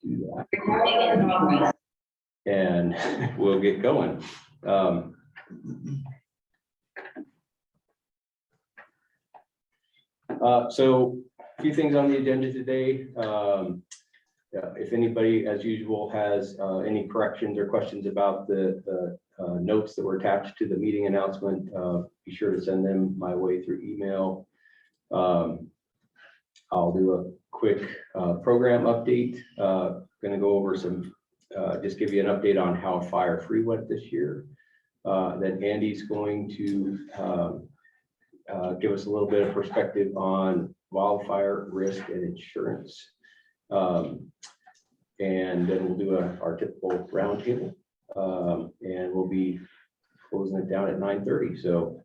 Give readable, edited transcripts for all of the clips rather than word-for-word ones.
do that. And we'll get going. So a few things on the agenda today. If anybody, as usual, has any corrections or questions about the notes that were attached to the meeting announcement, be sure to send them my way through email. I'll do a quick program update. Going to go over some, just give you an update on how FireFree went this year. Then Andy's going to give us a little bit of perspective on wildfire risk and insurance. And then we'll do our typical roundtable, and we'll be closing it down at 9:30. So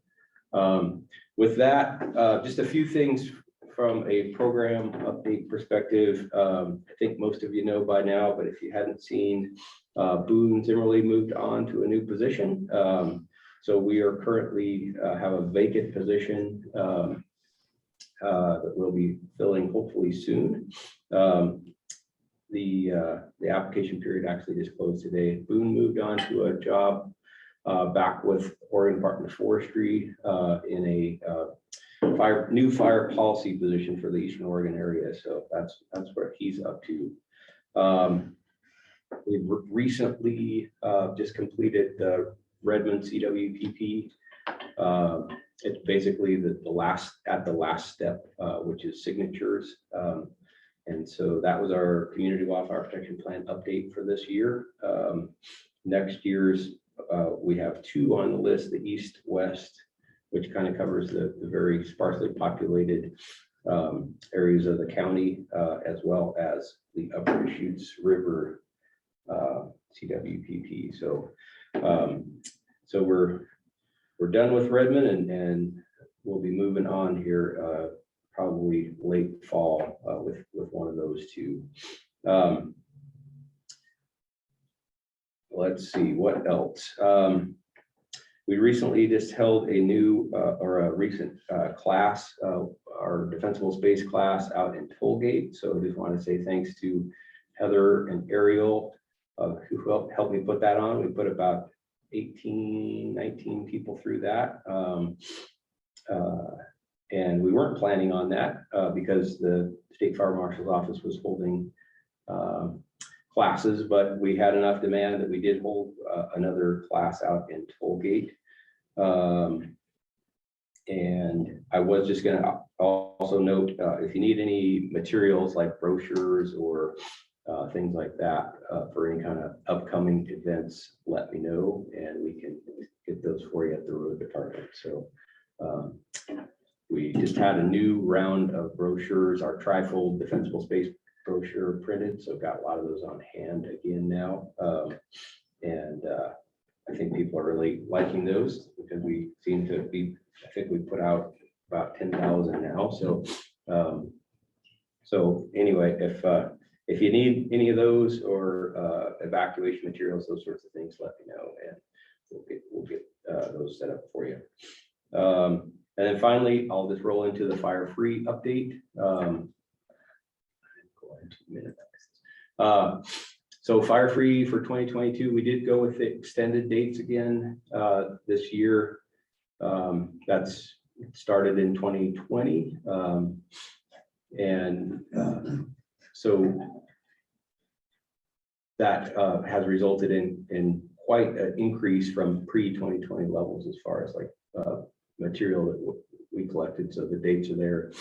with that, just a few things from a program update perspective. I think most of you know by now, but if you hadn't seen, Boone Zimmerly moved on to a new position. So we are currently have a vacant position that we'll be filling hopefully soon. The application period actually just closed today. Boone moved on to a job back with Oregon Department of Forestry in a new fire policy position for the Eastern Oregon area. So that's what he's up to. We've recently just completed the Redmond CWPP. It's basically the last step, which is signatures. And so that was our community wildfire protection plan update for this year. Next year's, we have two on the list, the east, west, which kind of covers the very sparsely populated areas of the county, as well as the Upper Deschutes River CWPP. So we're done with Redmond, and we'll be moving on here probably late fall with one of those two. Let's see what else. We recently just held a new or a recent class, our defensible space class out in Tollgate. So I just want to say thanks to Heather and Ariel who helped me put that on. We put about 19 people through that. And we weren't planning on that because the State Fire Marshal's office was holding classes, but we had enough demand that we did hold another class out in Tollgate. And I was just going to also note, if you need any materials like brochures or things like that for any kind of upcoming events, let me know and we can get those for you at the road department. So we just had a new round of brochures, our trifold defensible space brochure printed, so got a lot of those on hand again now. And I think people are really liking those because we seem to be, I think we put out about 10,000 now. So so anyway, if you need any of those or evacuation materials, those sorts of things, let me know and we'll get those set up for you. And then finally, I'll just roll into the FireFree update. So FireFree for 2022, we did go with the extended dates again this year. That's started in 2020. So that has resulted in quite an increase from pre-2020 levels as far as like material that we collected. So the dates are there.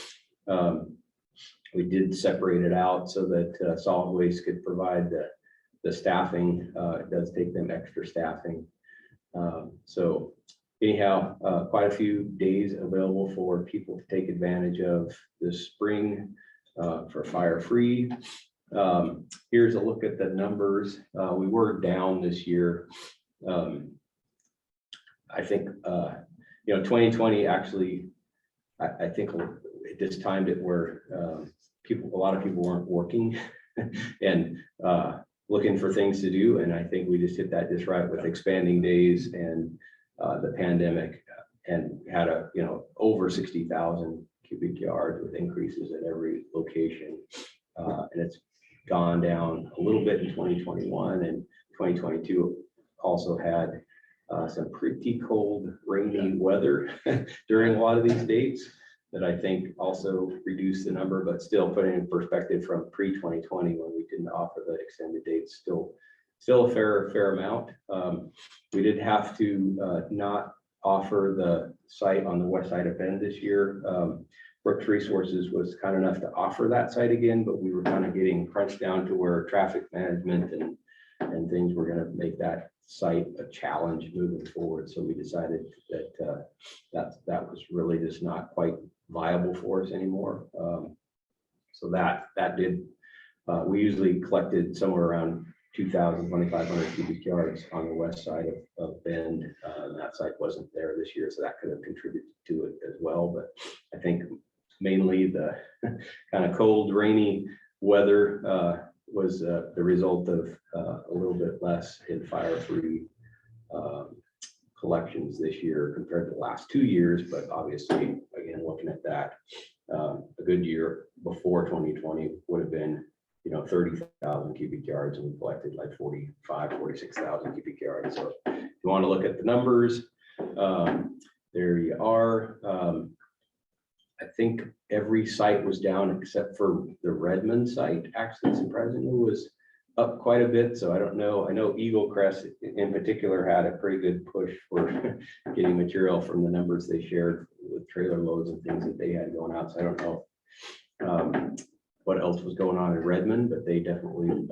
We did separate it out so that solid waste could provide the staffing. It does take them extra staffing. So anyhow, quite a few days available for people to take advantage of this spring for FireFree. Here's a look at the numbers. We were down this year. I think 2020 actually, I think at this time that where a lot of people weren't working and looking for things to do, and I think we just hit that just right with expanding days and the pandemic, and had over 60,000 cubic yards with increases at every location, and it's gone down a little bit in 2021, and 2022 also had some pretty cold, rainy weather during a lot of these dates that I think also reduced the number, but still putting in perspective from pre-2020 when we didn't offer the extended dates, still a fair amount. We did have to not offer the site on the west side of Bend this year. Brooks Resources was kind enough to offer that site again, but we were kind of getting crunched down to where traffic management and things were going to make that site a challenge moving forward. So we decided that that was really just not quite viable for us anymore. So that did, we usually collected somewhere around 2,000, 2,500 cubic yards on the west side of Bend. And that site wasn't there this year, so that could have contributed to it as well. But I think mainly the kind of cold, rainy weather was the result of a little bit less in FireFree collections this year compared to the last 2 years. But obviously, again, looking at that, a good year before 2020 would have been, 30,000 cubic yards, and we collected like 46,000 cubic yards. So if you want to look at the numbers, there you are. I think every site was down except for the Redmond site, actually surprisingly was up quite a bit. So I don't know. I know Eagle Crest in particular had a pretty good push for getting material from the numbers they shared with trailer loads and things that they had going out. So I don't know what else was going on in Redmond, but they definitely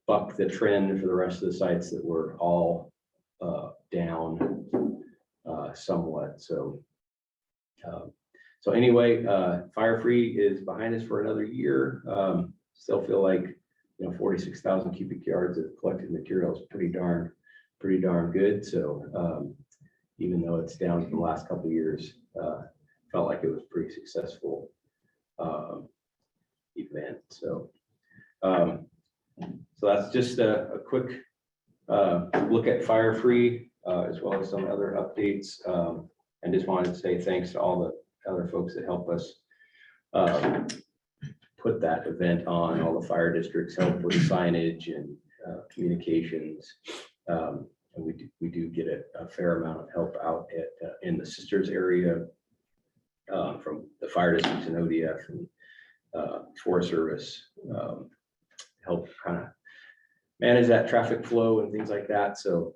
bucked the trend for the rest of the sites that were all down somewhat. So anyway, FireFree is behind us for another year. Still feel like 46,000 cubic yards of collected material is pretty darn good. So even though it's down from the last couple of years, felt like it was pretty successful event. So that's just a quick look at FireFree as well as some other updates. And just wanted to say thanks to all the other folks that help us put that event on. All the fire districts help with signage and communications, and we do get a fair amount of help out in the Sisters area from the fire districts and ODF and Forest Service, help kind of manage that traffic flow and things like that. So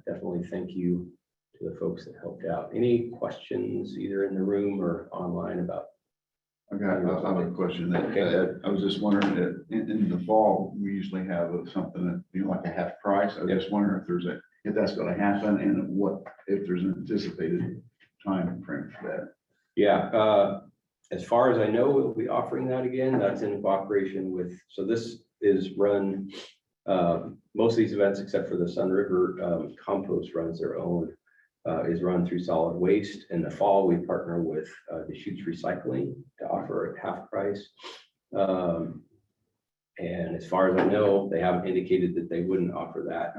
definitely thank you to the folks that helped out. Any questions either in the room or online about? I have a question that I was just wondering that in the fall, we usually have something that, like a half price. I was just wondering if that's going to happen and if there's an anticipated time frame for that. Yeah, as far as I know, we'll be offering that again. That's in cooperation with, so this is run, most of these events except for the Sun River Compost runs their own, is run through solid waste. In the fall, we partner with Deschutes Recycling to offer at half price. And as far as I know, they haven't indicated that they wouldn't offer that.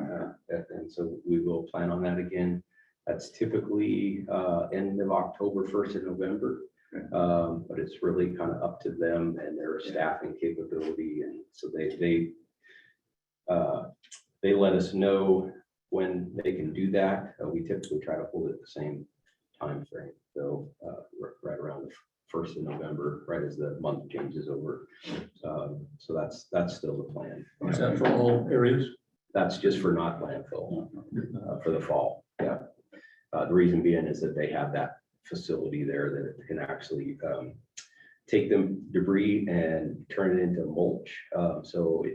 And so we will plan on that again. That's typically end of October, 1st of November. But it's really kind of up to them and their staffing capability. And so they let us know when they can do that. We typically try to hold it the same time frame. So right around the 1st of November, right as the month changes over. So that's still the plan. Is that for all areas? That's just for not landfill for the fall. Yeah. The reason being is that they have that facility there that can actually take the debris and turn it into mulch. So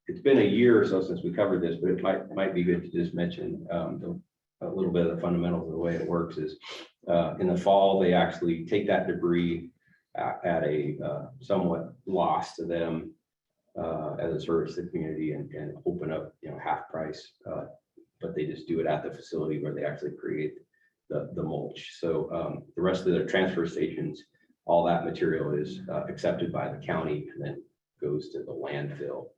it's been a year or so since we covered this, but it might be good to just mention a little bit of the fundamentals of the way it works is in the fall, they actually take that debris at a somewhat loss to them as a service to the community and open up, half price, but they just do it at the facility where they actually create the mulch. So the rest of the transfer stations, all that material is accepted by the county and then goes to the landfill.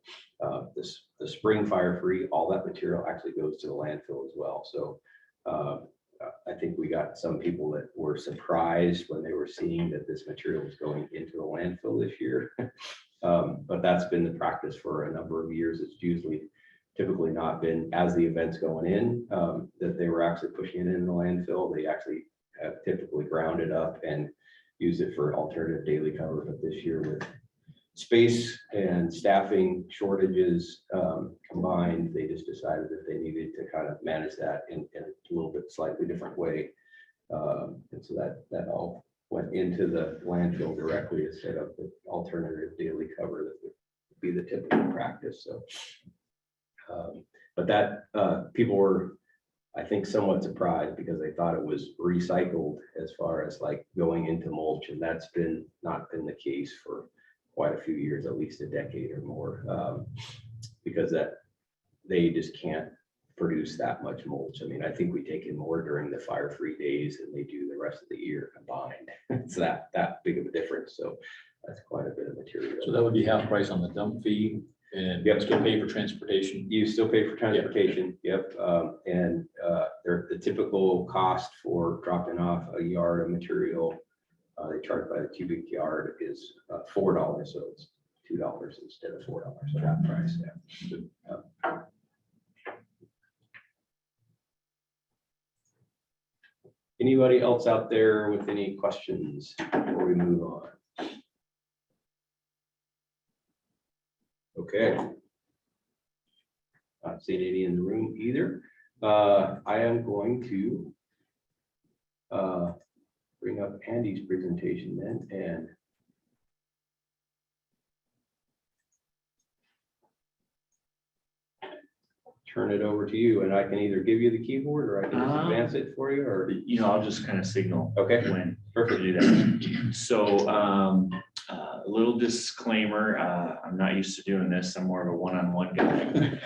The spring FireFree, all that material actually goes to the landfill as well. So I think we got some people that were surprised when they were seeing that this material was going into the landfill this year. But that's been the practice for a number of years. It's typically not been as the event's going in, that they were actually pushing it in the landfill. They actually have typically ground it up and use it for alternative daily cover. But this year with space and staffing shortages combined, they just decided that they needed to kind of manage that in a little bit slightly different way. And so that all went into the landfill directly instead of the alternative daily cover that would be the typical practice. So, but that people were, I think, somewhat surprised because they thought it was recycled as far as like going into mulch, and that's not been the case for quite a few years, at least a decade or more, because that they just can't produce that much mulch. I mean, I think we take in more during the FireFree days than they do the rest of the year combined. It's that big of a difference. So that's quite a bit of material. So that would be half price on the dump fee, and Yep. still pay for transportation. You still pay for transportation. Yep. And the typical cost for dropping off a yard of material, they charge by the cubic yard, is $4. So it's $2 instead of $4. So that price. Yeah. Anybody else out there with any questions before we move on? Okay. Not seeing any in the room either. I am going to bring up Andy's presentation then and turn it over to you, and I can either give you the keyboard or I can just advance it for you, or I'll just kind of signal okay, when perfect. to do that. So a little disclaimer, I'm not used to doing this. I'm more of a one-on-one guy. In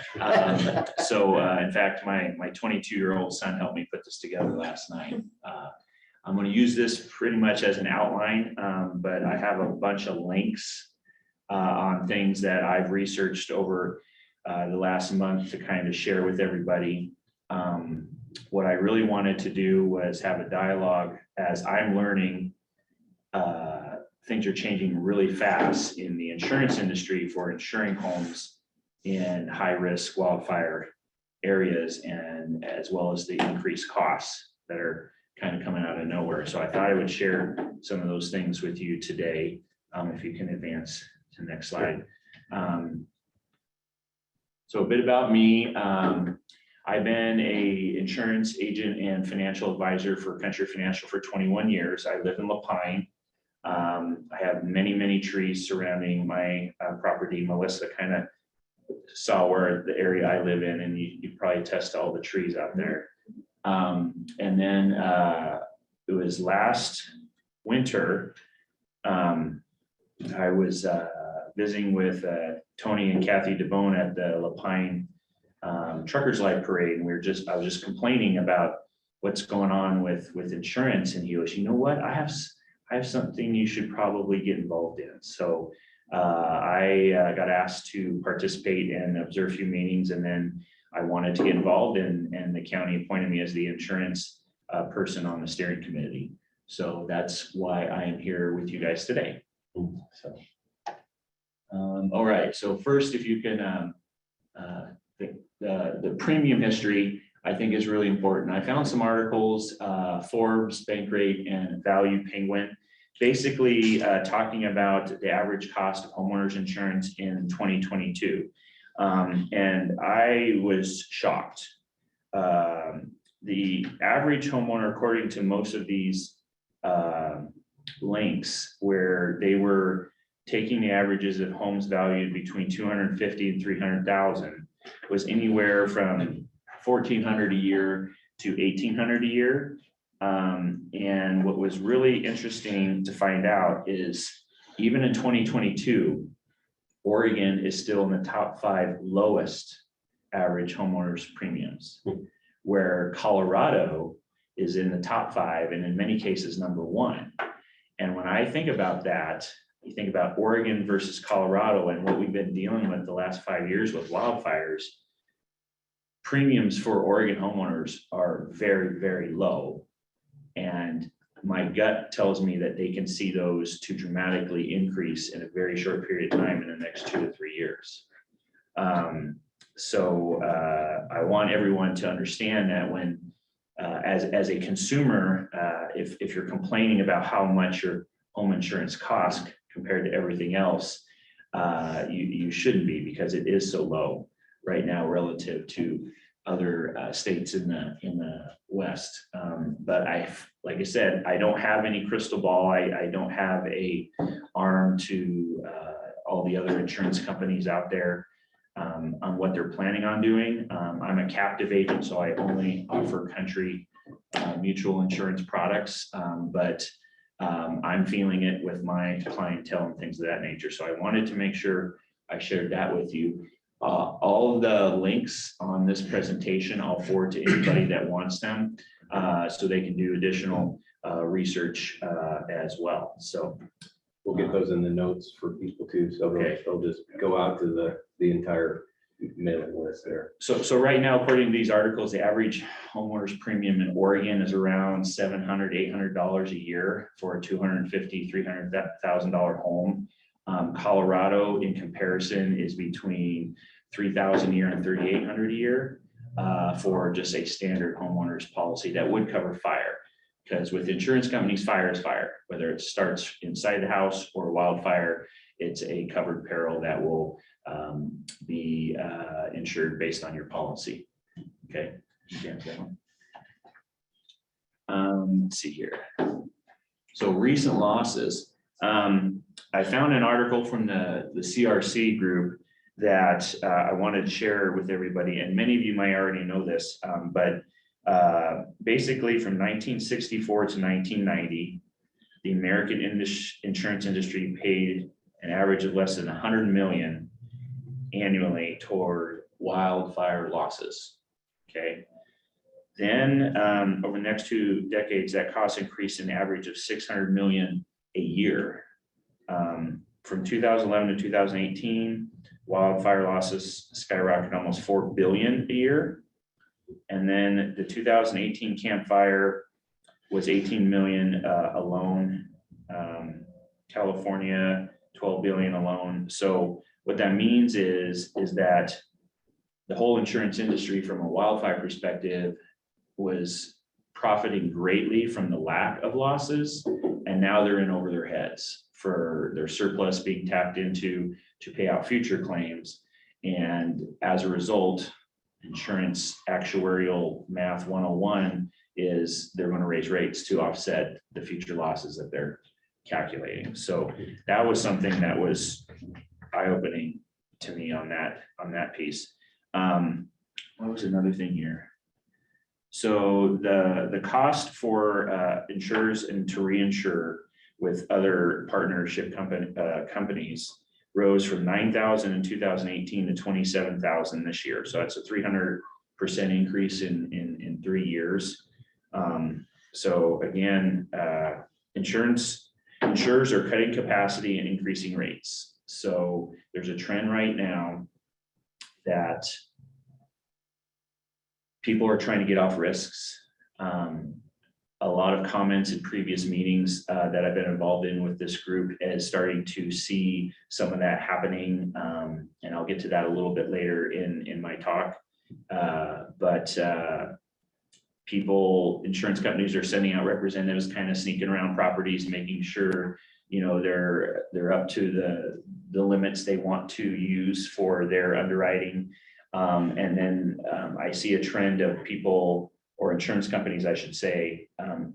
fact, my 22-year-old son helped me put this together last night. I'm going to use this pretty much as an outline, but I have a bunch of links on things that I've researched over the last month to kind of share with everybody. What I really wanted to do was have a dialogue as I'm learning. Things are changing really fast in the insurance industry for insuring homes in high-risk wildfire areas, and as well as the increased costs that are kind of coming out of nowhere. So I thought I would share some of those things with you today. If you can advance to the next slide. So a bit about me. I've been a insurance agent and financial advisor for Country Financial for 21 years. I live in La Pine. I have many trees surrounding my property. Melissa kind of saw where the area I live in, and you probably test all the trees out there. And then it was last winter, I was visiting with Tony and Kathy DeBone at the La Pine Truckers Light Parade, and I was just complaining about what's going on with insurance, and he goes, you know what, I have something you should probably get involved in. So I got asked to participate and observe a few meetings, and then I wanted to get involved, and the county appointed me as the insurance person on the steering committee. So that's why I am here with you guys today. So, all right. So first, if you can, the premium history, I think, is really important. I found some articles, Forbes, Bankrate, and Value Penguin, basically talking about the average cost of homeowners insurance in 2022. And I was shocked. The average homeowner, according to most of these links, where they were taking the averages of homes valued between 250 and 300,000, was anywhere from 1,400 a year to 1,800 a year. And what was really interesting to find out is even in 2022, Oregon is still in the top 5 lowest average homeowners premiums, where Colorado is in the top 5 and in many cases #1. And when I think about that, you think about Oregon versus Colorado and what we've been dealing with the last 5 years with wildfires. premiums for Oregon homeowners are very, very low. And my gut tells me that they can see those to dramatically increase in a very short period of time in the next 2 to 3 years. So I want everyone to understand that when, as a consumer, if you're complaining about how much your home insurance costs compared to everything else, you shouldn't be, because it is so low right now relative to other states in the West. But like I said, I don't have any crystal ball. I don't have a arm to all the other insurance companies out there on what they're planning on doing. I'm a captive agent, so I only offer country mutual insurance products, but I'm feeling it with my clientele and things of that nature. So I wanted to make sure I shared that with you. All of the links on this presentation, I'll forward to anybody that wants them, so they can do additional research as well. So We'll get those in the notes for people too, so they'll just go out to the entire mailing list there. So right now, according to these articles, the average homeowner's premium in Oregon is around $700, $800 a year for a $250,000, $300,000 home. Colorado, in comparison, is between $3,000 a year and $3,800 a year for just a standard homeowner's policy that would cover fire. Because with insurance companies, fire is fire, whether it starts inside the house or wildfire, it's a covered peril that will be insured based on your policy. Okay. Let's see here. So recent losses. I found an article from the CRC group that I wanted to share with everybody, and many of you might already know this, but basically from 1964 to 1990, the American insurance industry paid an average of less than 100 million annually toward wildfire losses. Okay. Then over the next 2 decades, that cost increased an average of 600 million a year. From 2011 to 2018, wildfire losses skyrocketed almost 4 billion a year. And then the 2018 Camp Fire was 18 million alone. California, 12 billion alone. So what that means is that the whole insurance industry from a wildfire perspective was profiting greatly from the lack of losses. And now they're in over their heads for their surplus being tapped into to pay out future claims. And as a result, insurance actuarial math 101 is they're going to raise rates to offset the future losses that they're calculating. So that was something that was eye-opening to me on that piece. What was another thing here? So the cost for insurers and to reinsure with other partnership companies rose from 9,000 in 2018 to 27,000 this year. So that's a 300% increase in 3 years. So again, insurers are cutting capacity and increasing rates. So there's a trend right now that people are trying to get off risks. A lot of comments in previous meetings that I've been involved in with this group is starting to see some of that happening. And I'll get to that a little bit later in my talk. But insurance companies are sending out representatives kind of sneaking around properties, making sure, they're up to the limits they want to use for their underwriting. And then I see a trend of people, or insurance companies, I should say,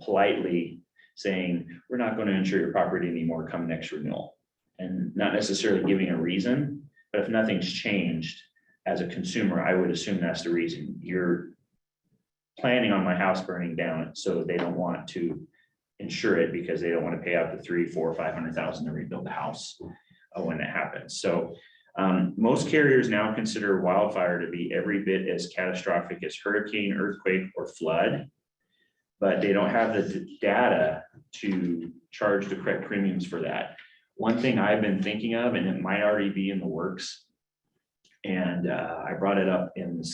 politely saying, we're not going to insure your property anymore come next renewal. And not necessarily giving a reason, but if nothing's changed as a consumer, I would assume that's the reason. You're planning on my house burning down, so they don't want to insure it because they don't want to pay out the $300,000, $400,000, $500,000 to rebuild the house when that happens. So most carriers now consider wildfire to be every bit as catastrophic as hurricane, earthquake, or flood, but they don't have the data to charge the correct premiums for that. One thing I've been thinking of, and it might already be in the works, and I brought it up in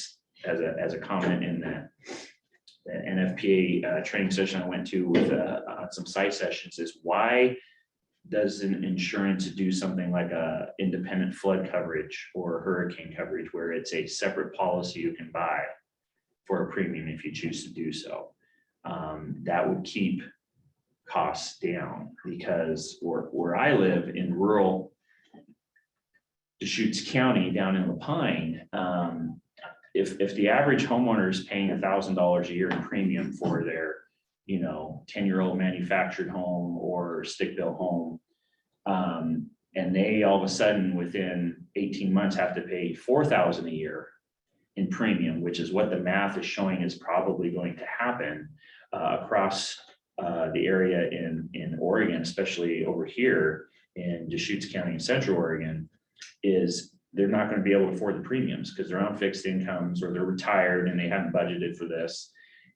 as a comment in the NFPA training session I went to with some site sessions is why doesn't insurance do something like a independent flood coverage or hurricane coverage where it's a separate policy you can buy for a premium if you choose to do so? That would keep costs down, because where I live in rural Deschutes County down in La Pine, if the average homeowner is paying $1,000 a year in premium for their 10-year-old manufactured home or stick-built home, and they all of a sudden within 18 months have to pay $4,000 a year in premium, which is what the math is showing is probably going to happen across the area in Oregon, especially over here in Deschutes County in Central Oregon, is they're not going to be able to afford the premiums because they're on fixed incomes or they're retired and they haven't budgeted for this.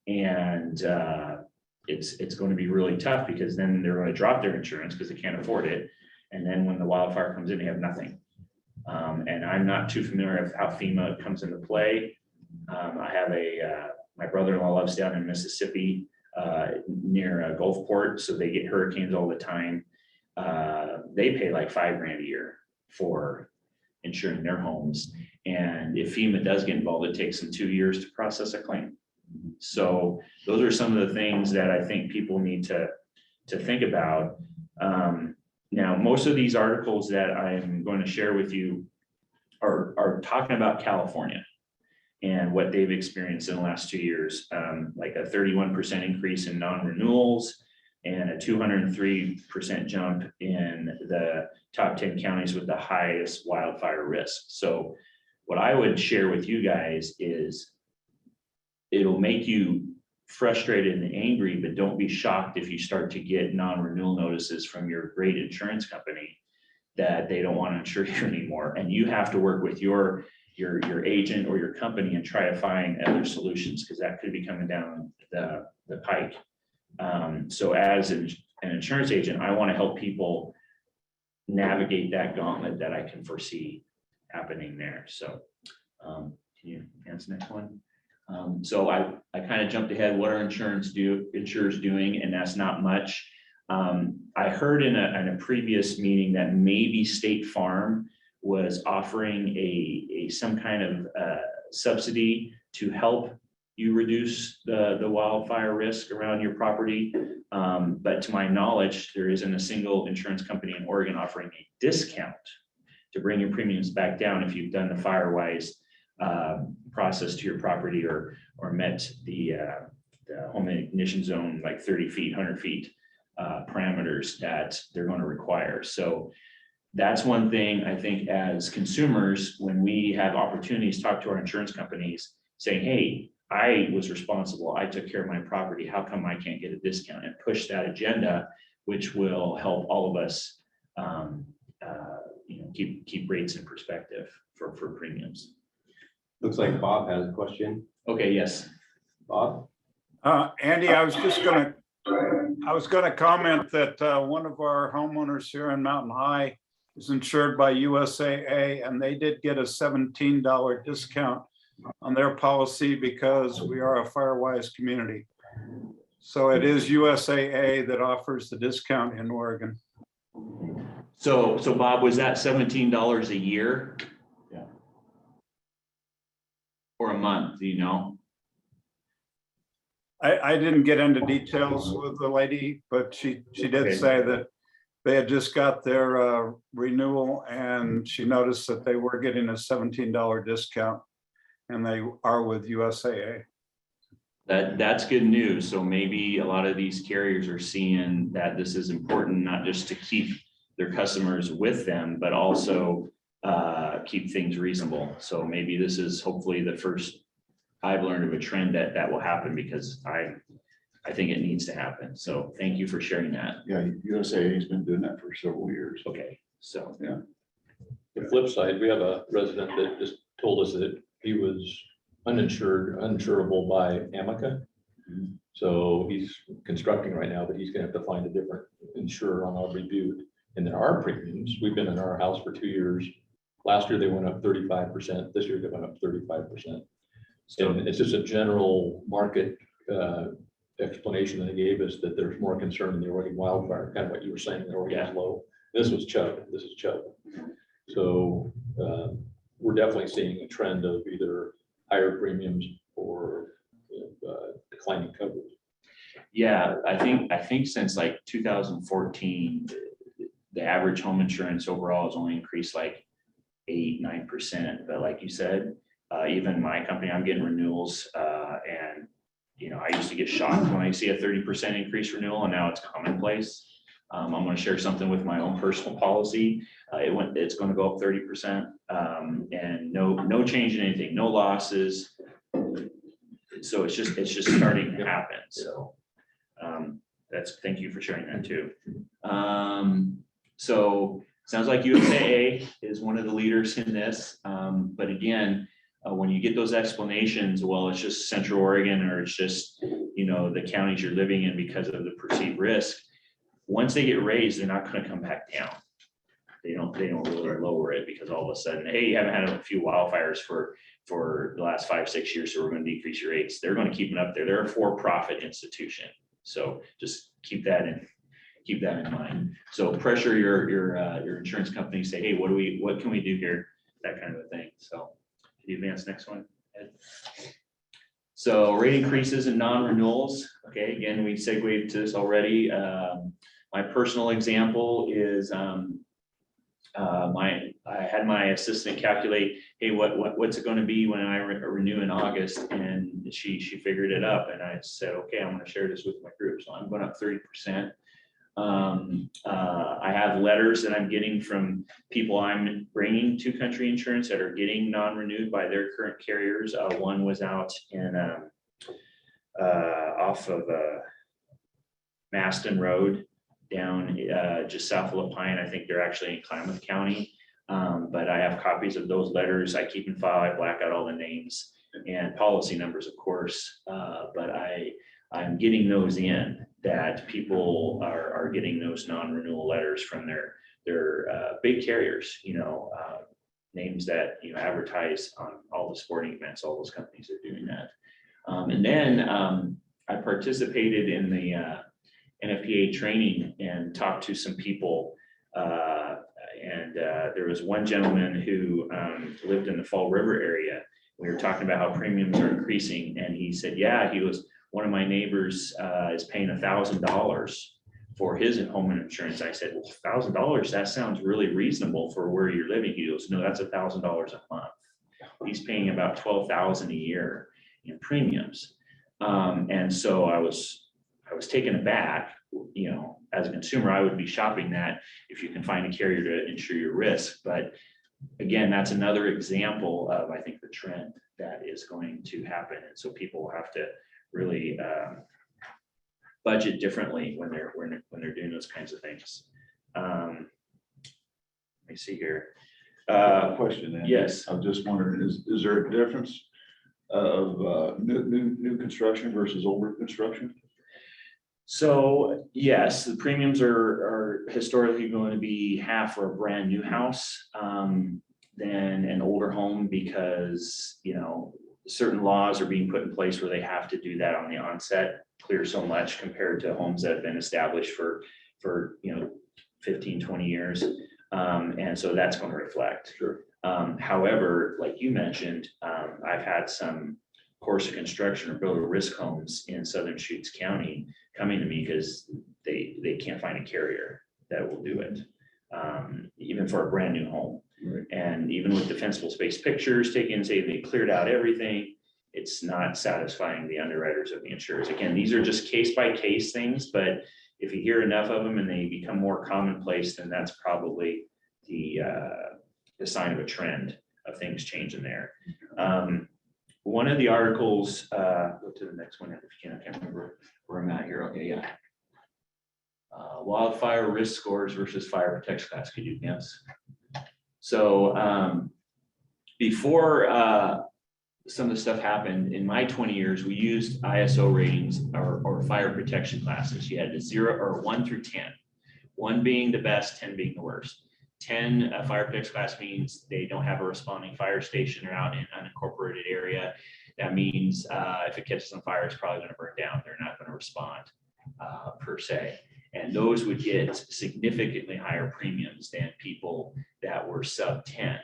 And it's going to be really tough because then they're going to drop their insurance because they can't afford it. And then when the wildfire comes in, they have nothing. And I'm not too familiar with how FEMA comes into play. I have my brother-in-law lives down in Mississippi near Gulfport, so they get hurricanes all the time. They pay like $5,000 a year for insuring their homes. And if FEMA does get involved, it takes them 2 years to process a claim. So those are some of the things that I think people need to think about. Now, most of these articles that I'm going to share with you are talking about California and what they've experienced in the last 2 years, like a 31% increase in non-renewals and a 203% jump in the top 10 counties with the highest wildfire risk. So what I would share with you guys is it'll make you frustrated and angry, but don't be shocked if you start to get non-renewal notices from your great insurance company that they don't want to insure you anymore. And you have to work with your agent or your company and try to find other solutions, because that could be coming down the pike. So as an insurance agent, I want to help people navigate that gauntlet that I can foresee happening there. So can you answer the next one? So I kind of jumped ahead. What are insurers doing? And that's not much. I heard in a previous meeting that maybe State Farm was offering some kind of subsidy to help you reduce the wildfire risk around your property. But to my knowledge, there isn't a single insurance company in Oregon offering a discount to bring your premiums back down if you've done the FireWise process to your property or met the home ignition zone, like 30 feet, 100 feet parameters that they're going to require. So that's one thing I think as consumers, when we have opportunities, talk to our insurance companies saying, hey, I was responsible, I took care of my property, how come I can't get a discount, and push that agenda, which will help all of us keep rates in perspective for premiums. Looks like Bob has a question. Okay, yes. Bob? Andy, I was gonna comment that one of our homeowners here in Mountain High is insured by USAA, and they did get a $17 discount on their policy because we are a FireWise community. So it is USAA that offers the discount in Oregon. So Bob, was that $17 a year? Yeah. Or a month, do you know? I didn't get into details with the lady, but she did Okay. say that they had just got their renewal, and she noticed that they were getting a $17 discount, and they are with USAA. That's good news. So maybe a lot of these carriers are seeing that this is important, not just to keep their customers with them, but also keep things reasonable. So maybe this is hopefully the first I've learned of a trend that will happen, because I think it needs to happen. So thank you for sharing that. Yeah, USAA has been doing that for several years. Okay, so The flip side, we have a resident that just told us that he was uninsurable by Amica. So he's constructing right now, but he's gonna have to find a different insurer on our review. And then our premiums, we've been in our house for 2 years. Last year, they went up 35%. This year, they went up 35%. So it's just a general market explanation that they gave us, that there's more concern in the Oregon wildfire, kind of what you were saying, the Oregon's low. This was Chubb, this is Chubb. So we're definitely seeing a trend of either higher premiums or declining coverage. Yeah, I think since like 2014, the average home insurance overall has only increased like 8-9%. But like you said, even my company, I'm getting renewals, and I used to get shocked when I see a 30% increase renewal, and now it's commonplace. I'm going to share something with my own personal policy. It's going to go up 30%, and no change in anything, no losses. So it's just starting to happen. So thank you for sharing that too. So sounds like USAA is one of the leaders in this. But again, when you get those explanations, well, it's just Central Oregon, or it's just, the counties you're living in because of the perceived risk. Once they get raised, they're not going to come back down. They don't really lower it because all of a sudden, hey, you haven't had a few wildfires for the last 5-6 years, so we're going to decrease your rates. They're going to keep it up there. They're a for-profit institution. So just keep that in mind. So pressure your insurance company, say, hey, what can we do here? That kind of a thing. So can you advance next one, Ed? So rate increases and non-renewals. Okay, again, we segued to this already. My personal example is I had my assistant calculate, hey, what's it going to be when I renew in August, and she figured it up, and I said, okay, I'm going to share this with my group. So I'm going up 30%. I have letters that I'm getting from people I'm bringing to Country Insurance that are getting non-renewed by their current carriers. One was out in off of Maston Road down just south of La Pine. I think they're actually in Klamath County. But I have copies of those letters. I keep in file. I black out all the names and policy numbers, of course. But I'm getting those in, that people are getting those non-renewal letters from their big carriers, names that advertise on all the sporting events. All those companies are doing that. And then I participated in the NFPA training and talked to some people. And there was one gentleman who lived in the Fall River area. We were talking about how premiums are increasing, and he said, yeah, one of my neighbors is paying $1,000 for his home insurance. I said, well, $1,000, that sounds really reasonable for where you're living. He goes, no, that's $1,000 a month. He's paying about $12,000 a year in premiums. And so I was taken aback. As a consumer, I would be shopping that if you can find a carrier to insure your risk. But again, that's another example of, I think, the trend that is going to happen. And so people will have to really budget differently when they're doing those kinds of things. Let me see here. Question then. Yes. I'm just wondering, is there a difference of new construction versus older construction? So yes, the premiums are historically going to be half for a brand new house than an older home, because certain laws are being put in place where they have to do that on the onset, clear so much compared to homes that have been established for 15, 20 years. And so that's going to reflect. Sure. However, like you mentioned, I've had some course of construction or builder risk homes in Southern Shutes County coming to me because they can't find a carrier that will do it, even for a brand new home. Right. And even with defensible space pictures taken, say they cleared out everything, it's not satisfying the underwriters of the insurers. Again, these are just case by case things, but if you hear enough of them and they become more commonplace, then that's probably the sign of a trend of things changing there. One of the articles, go to the next one if you can. I can't remember where I'm at here. Okay, yeah. Wildfire risk scores versus fire protection class. Could you guess? So before some of the stuff happened, in my 20 years, we used ISO ratings or fire protection classes. You had a 0 or 1 through 10, 1 being the best, 10 being the worst. 10 fire protection class means they don't have a responding fire station or out in an unincorporated area. That means if it catches on fire, it's probably going to burn down. They're not going to respond per se. And those would get significantly higher premiums than people that were sub 10.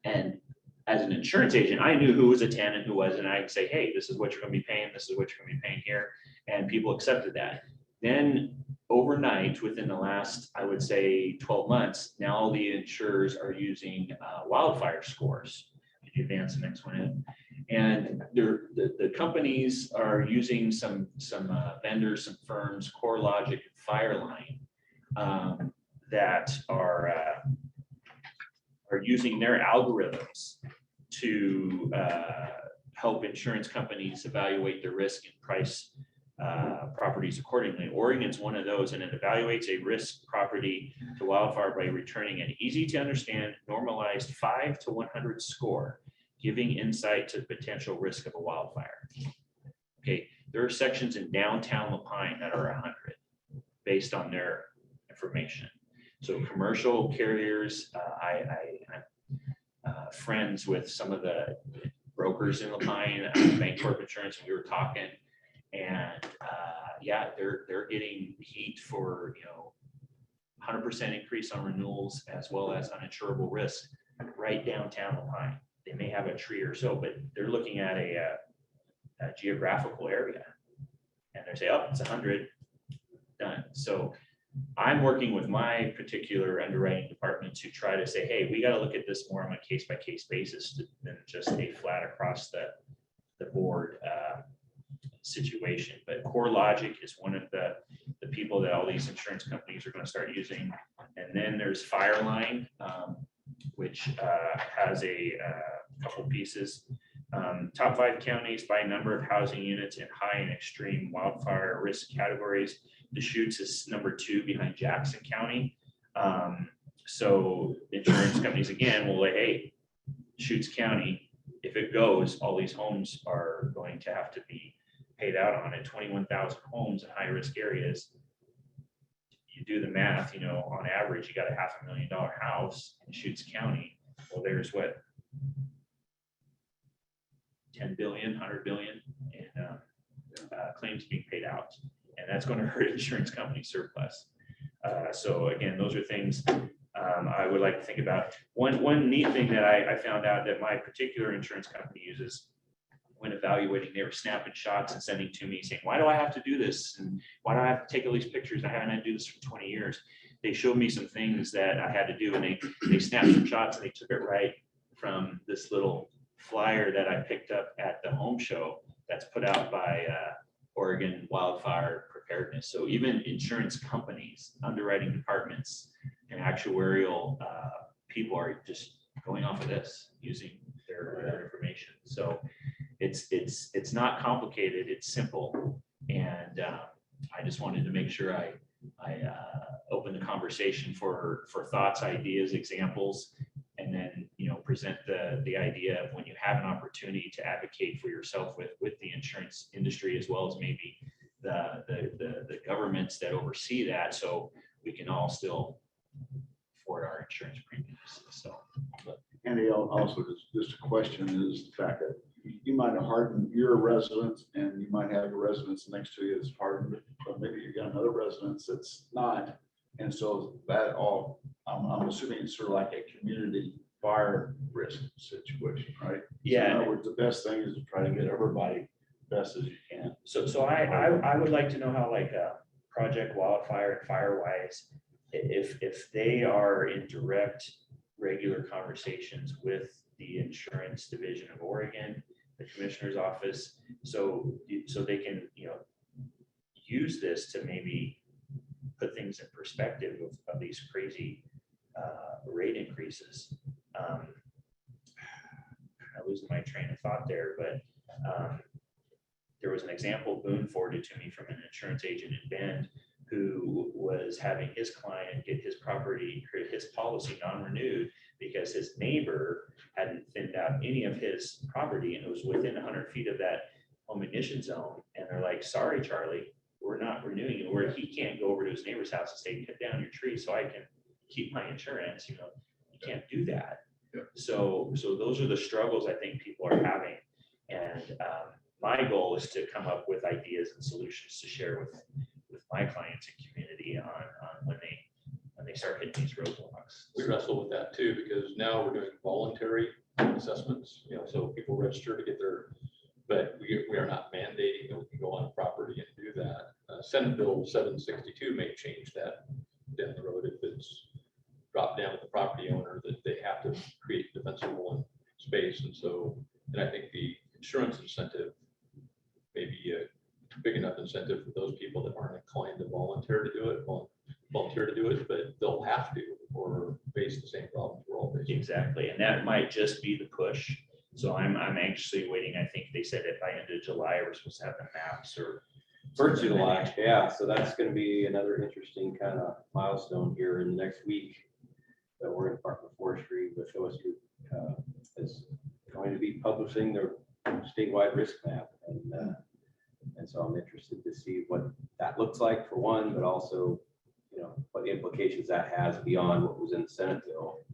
And as an insurance agent, I knew who was a 10 and who wasn't. I could say, hey, this is what you're going to be paying. This is what you're going to be paying here. And people accepted that. Then overnight, within the last, I would say 12 months, now the insurers are using wildfire scores. Could you advance the next one in? And the companies are using some vendors, some firms, CoreLogic, Fireline, that are using their algorithms to help insurance companies evaluate the risk and price properties accordingly. Oregon's one of those, and it evaluates a risk property to wildfire by returning an easy to understand, normalized 5 to 100 score, giving insight to the potential risk of a wildfire. Okay, there are sections in downtown La Pine that are 100 based on their information. So commercial carriers, I'm friends with some of the brokers in La Pine, Bancorp Insurance, and we were talking, and yeah, they're getting heat for 100% increase on renewals as well as uninsurable risk right downtown La Pine. They may have a tree or so, but they're looking at a geographical area, and they say, oh, it's 100, done. So I'm working with my particular underwriting department to try to say, hey, we got to look at this more on a case-by-case basis than just a flat across the board situation. But CoreLogic is one of the people that all these insurance companies are going to start using. And then there's Fireline, which has a couple pieces. Top 5 counties by number of housing units in high and extreme wildfire risk categories. Deschutes is number 2 behind Jackson County. So insurance companies again will say, hey, Deschutes County, if it goes, all these homes are going to have to be paid out on it. 21,000 homes in high risk areas. You do the math, on average, you got a $500,000 house in Deschutes County. Well, there's what, 10 billion, 100 billion in claims being paid out. And that's going to hurt insurance company surplus. So again, those are things I would like to think about. One neat thing that I found out that my particular insurance company uses when evaluating, they were snapping shots and sending to me saying, why do I have to do this? And why do I have to take all these pictures? I haven't had to do this for 20 years. They showed me some things that I had to do, and they snapped some shots and they took it right from this little flyer that I picked up at the home show that's put out by Oregon Wildfire Preparedness. So even insurance companies, underwriting departments, and actuarial people are just going off of this, using their information. So it's not complicated, it's simple. And I just wanted to make sure I open the conversation for thoughts, ideas, examples, and then present the idea of when you have an opportunity to advocate for yourself with the insurance industry, as well as maybe the governments that oversee that, so we can all still afford our insurance premiums. So, Andy, also just a question is the fact that you might have hardened your residence, and you might have a residence next to you that's hardened, but maybe you got another residence that's not. And so that all, I'm assuming it's sort of like a community fire risk situation, right? yeah. So in other words, the best thing is to try to get everybody best as you can. So I would like to know how, like Project Wildfire and Firewise, if they are in direct, regular conversations with the insurance division of Oregon, the commissioner's office, so they can use this to maybe put things in perspective of these crazy rate increases. I'm losing my train of thought there, but there was an example Boone forwarded to me from an insurance agent in Bend who was having his client get his policy non-renewed because his neighbor hadn't thinned out any of his property, and it was within 100 feet of that home ignition zone. And they're like, sorry, Charlie, we're not renewing it, where he can't go over to his neighbor's house and say, cut down your tree so I can keep my insurance, you can't do that. Yeah. So those are the struggles I think people are having. And my goal is to come up with ideas and solutions to share with my clients and community on when they start hitting these roadblocks. We wrestle with that too, because now we're doing voluntary assessments, so people register to get their, but we are not mandating that we can go on a property and do that. Senate Bill 762 may change that down the road if it's dropped down with the property owner that they have to create defensible space. And I think the insurance incentive may be a big enough incentive for those people that aren't inclined to volunteer to do it, but they'll have to, or face the same problems we're all facing. Exactly, and that might just be the push. So I'm anxiously waiting. I think they said by end of July, we're supposed to have the maps or. First of July, yeah, so that's gonna be another interesting kind of milestone here in the next week. That we're in Department of Forestry with OSU is going to be publishing their statewide risk map. And so I'm interested to see what that looks like for one, but also, what the implications that has beyond what was in the Senate bill.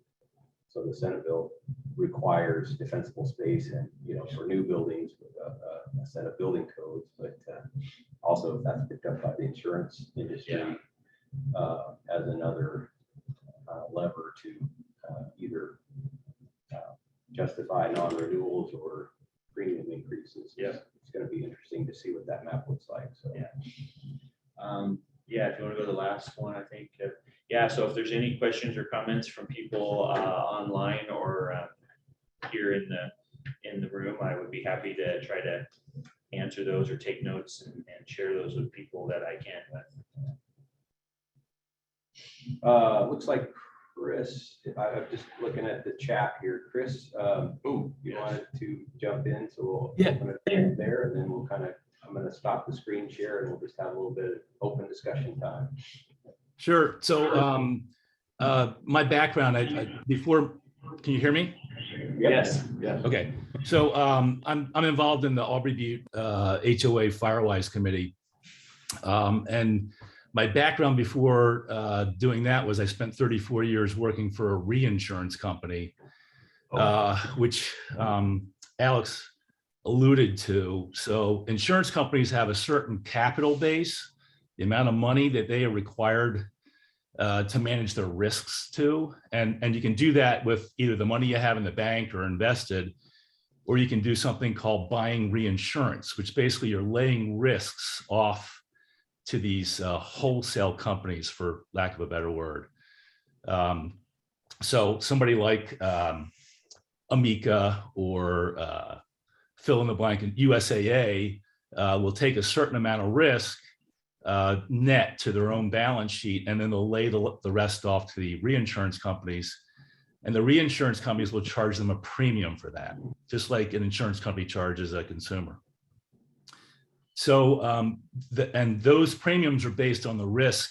So the Senate bill requires defensible space and, for new buildings with a set of building codes, but also if that's picked up by the insurance industry as another lever to either justify non-renewals or premium increases. Yeah. It's going to be interesting to see what that map looks like. So Yeah. If you want to go to the last one, I think. So if there's any questions or comments from people online or here in the room, I would be happy to try to answer those or take notes and share those with people that I can with. Looks like Chris, I'm just looking at the chat here. Chris, you wanted to jump in, so we'll open it there, and then I'm going to stop the screen share and we'll just have a little bit of open discussion time. Sure. So my background, before, can you hear me? Yes. Okay. So I'm involved in the Aubrey Butte HOA Firewise Committee. And my background before doing that was I spent 34 years working for a reinsurance company, which Alex alluded to. So insurance companies have a certain capital base, the amount of money that they are required to manage their risks to. And you can do that with either the money you have in the bank or invested, or you can do something called buying reinsurance, which basically you're laying risks off to these wholesale companies, for lack of a better word. So somebody like Amica or fill in the blank, and USAA will take a certain amount of risk net to their own balance sheet, and then they'll lay the rest off to the reinsurance companies. And the reinsurance companies will charge them a premium for that, just like an insurance company charges a consumer. So, and those premiums are based on the risk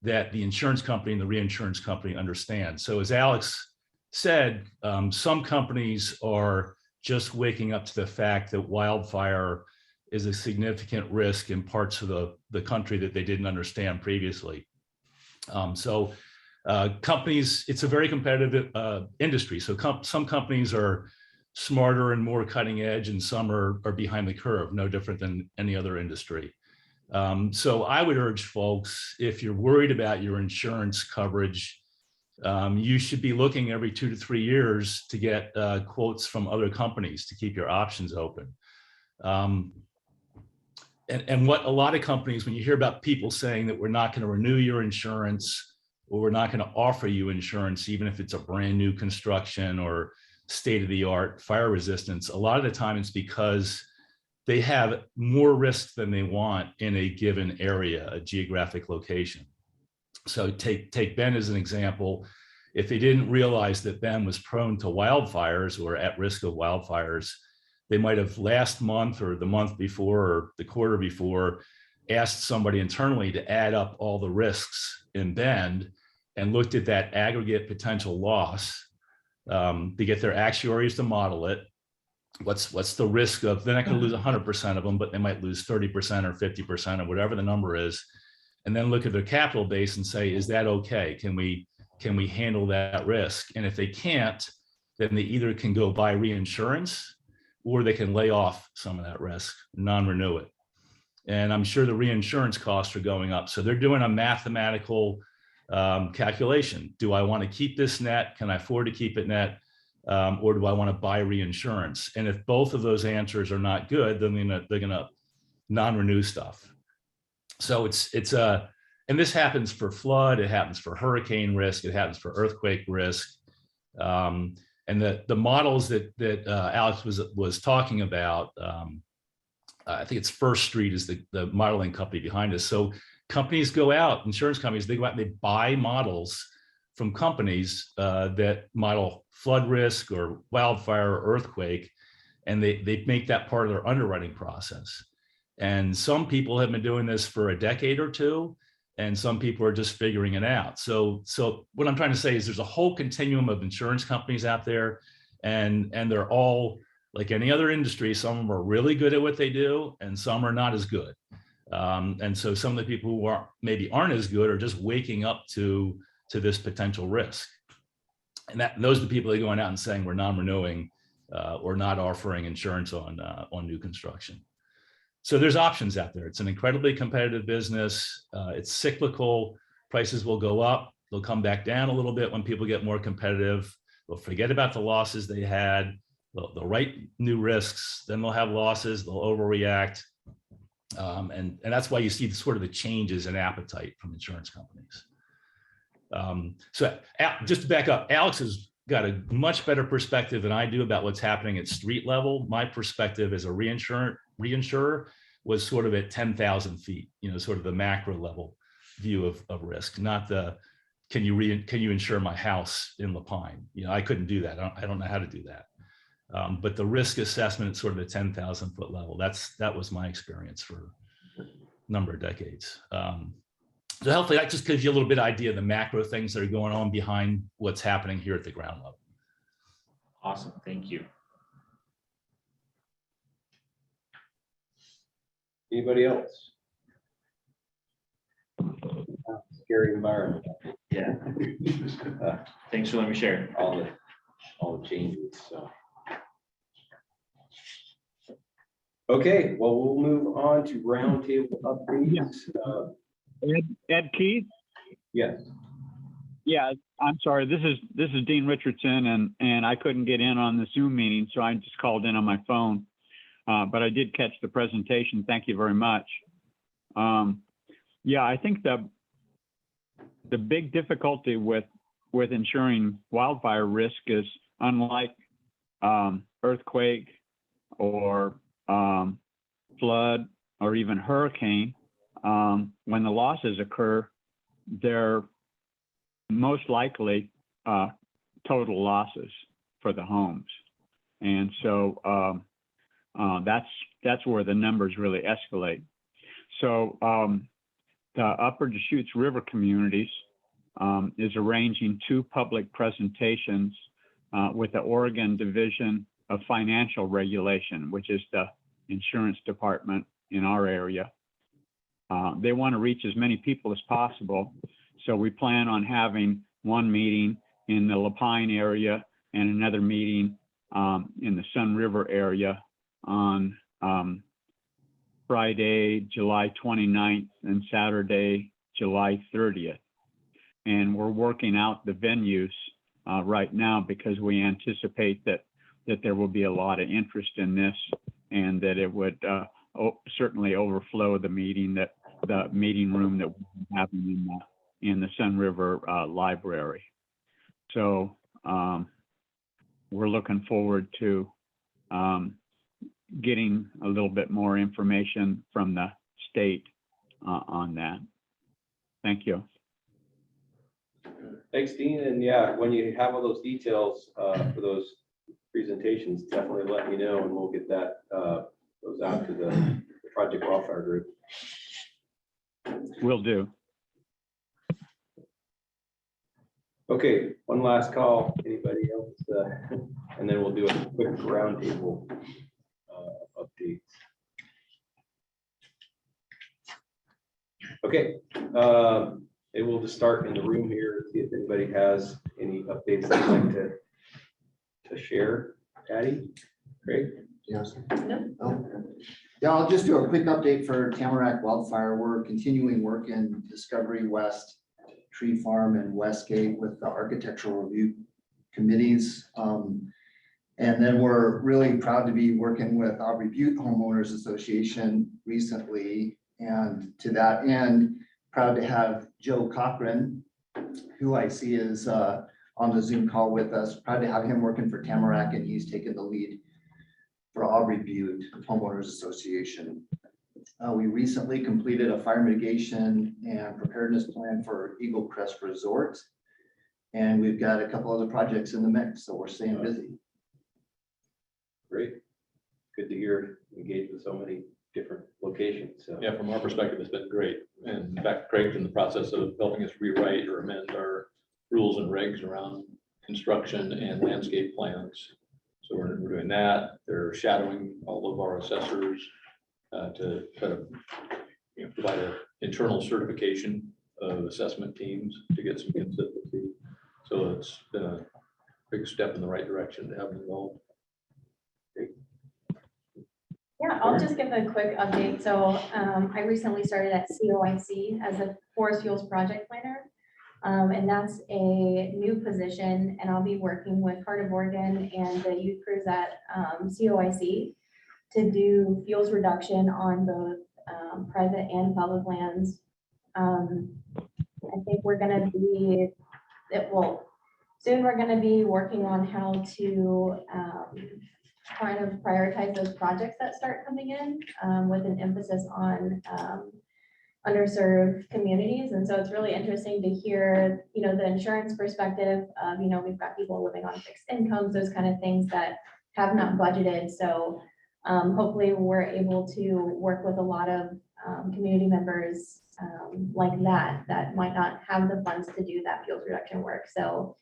that the insurance company and the reinsurance company understand. So as Alex said, some companies are just waking up to the fact that wildfire is a significant risk in parts of the country that they didn't understand previously. Companies, it's a very competitive industry. So some companies are smarter and more cutting edge, and some are behind the curve, no different than any other industry. So I would urge folks, if you're worried about your insurance coverage, you should be looking every 2 to 3 years to get quotes from other companies to keep your options open. And what a lot of companies, when you hear about people saying that we're not going to renew your insurance, or we're not going to offer you insurance, even if it's a brand new construction or state-of-the-art fire resistance, a lot of the time it's because they have more risk than they want in a given area, a geographic location. So take Ben as an example. If they didn't realize that Ben was prone to wildfires or at risk of wildfires, they might have last month or the month before or the quarter before asked somebody internally to add up all the risks in Bend and looked at that aggregate potential loss to get their actuaries to model it. What's the risk of, they're not going to lose 100% of them, but they might lose 30% or 50% or whatever the number is. And then look at their capital base and say, is that okay? Can we can we handle that risk? And if they can't, then they either can go buy reinsurance or they can lay off some of that risk, non-renew it. And I'm sure the reinsurance costs are going up. So they're doing a mathematical calculation. Do I want to keep this net? Can I afford to keep it net? Or do I want to buy reinsurance? And if both of those answers are not good, then they're going to non-renew stuff. So and this happens for flood, it happens for hurricane risk, it happens for earthquake risk. And the models that Alex was talking about, I think it's First Street is the modeling company behind us. So companies go out, insurance companies, they go out and they buy models from companies that model flood risk or wildfire or earthquake, and they make that part of their underwriting process. And some people have been doing this for a decade or two, and some people are just figuring it out. So what I'm trying to say is there's a whole continuum of insurance companies out there, and they're all like any other industry. Some of them are really good at what they do, and some are not as good. And so some of the people who maybe aren't as good are just waking up to this potential risk. And those are the people that are going out and saying we're non-renewing or not offering insurance on new construction. So there's options out there. It's an incredibly competitive business. It's cyclical. Prices will go up. They'll come back down a little bit when people get more competitive. They'll forget about the losses they had. They'll write new risks. Then they'll have losses. They'll overreact. And that's why you see sort of the changes in appetite from insurance companies. So just to back up, Alex has got a much better perspective than I do about what's happening at street level. My perspective as a reinsurer was sort of at 10,000 feet, sort of the macro level view of risk, not the, can you insure my house in La Pine? I couldn't do that. I don't know how to do that. But the risk assessment at sort of the 10,000 foot level, that was my experience for a number of decades. So hopefully that just gives you a little bit of idea of the macro things that are going on behind what's happening here at the ground level. Awesome, thank you. Anybody else? Scary environment. Yeah. Thanks for letting me share. All the changes. So. Okay, well, we'll move on to roundtable updates. Ed Keith? Yes. Yeah, I'm sorry. This is Dean Richardson, and I couldn't get in on the Zoom meeting, so I just called in on my phone. But I did catch the presentation. Thank you very much. Yeah, I think the big difficulty with insuring wildfire risk is, unlike earthquake or flood or even hurricane, when the losses occur, they're most likely total losses for the homes. And so that's where the numbers really escalate. So the Upper Deschutes River Communities is arranging 2 public presentations with the Oregon Division of Financial Regulation, which is the insurance department in our area. They want to reach as many people as possible. So we plan on having one meeting in the La Pine area and another meeting in the Sun River area on Friday, July 29th and Saturday, July 30th. And we're working out the venues right now because we anticipate that there will be a lot of interest in this, and that it would certainly overflow the meeting room that we're having in the Sun River Library. So we're looking forward to getting a little bit more information from the state on that. Thank you. Thanks, Dean. And yeah, when you have all those details for those presentations, definitely let me know, and we'll get that those out to the Project Wildfire group. Will do. Okay, one last call. Anybody else? And then we'll do a quick roundtable update. And we'll just start in the room here, see if anybody has any updates they'd like to share. Patty, Craig? Yes. No. Oh. Yeah, I'll just do a quick update for Tamarack Wildfire. We're continuing work in Discovery West, Tree Farm, and Westgate with the architectural review committees. And then we're really proud to be working with Aubrey Butte Homeowners Association recently. And to that end, proud to have Joe Cochran, who I see is on the Zoom call with us. Proud to have him working for Tamarack, and he's taken the lead for Aubrey Butte Homeowners Association. We recently completed a fire mitigation and preparedness plan for Eagle Crest Resort. And we've got a couple other projects in the mix, so we're staying busy. Great. Good to hear engaged with so many different locations. So Yeah, from our perspective, it's been great. And in fact, Craig's in the process of helping us rewrite or amend our rules and regs around construction and landscape plans. So we're doing that. They're shadowing all of our assessors to kind of provide an internal certification of assessment teams to get some consistency. So it's been a big step in the right direction to have them involved. Yeah, I'll just give a quick update. So I recently started at COIC as a Forest Fuels Project Planner. And that's a new position, and I'll be working with Heart of Oregon and the youth crews at COIC to do fuels reduction on both private and public lands. I think we're gonna be, soon we're gonna be working on how to kind of prioritize those projects that start coming in with an emphasis on underserved communities. And so it's really interesting to hear, the insurance perspective of, we've got people living on fixed incomes, those kind of things that have not budgeted. So hopefully we're able to work with a lot of community members like that might not have the funds to do that fuels reduction work. So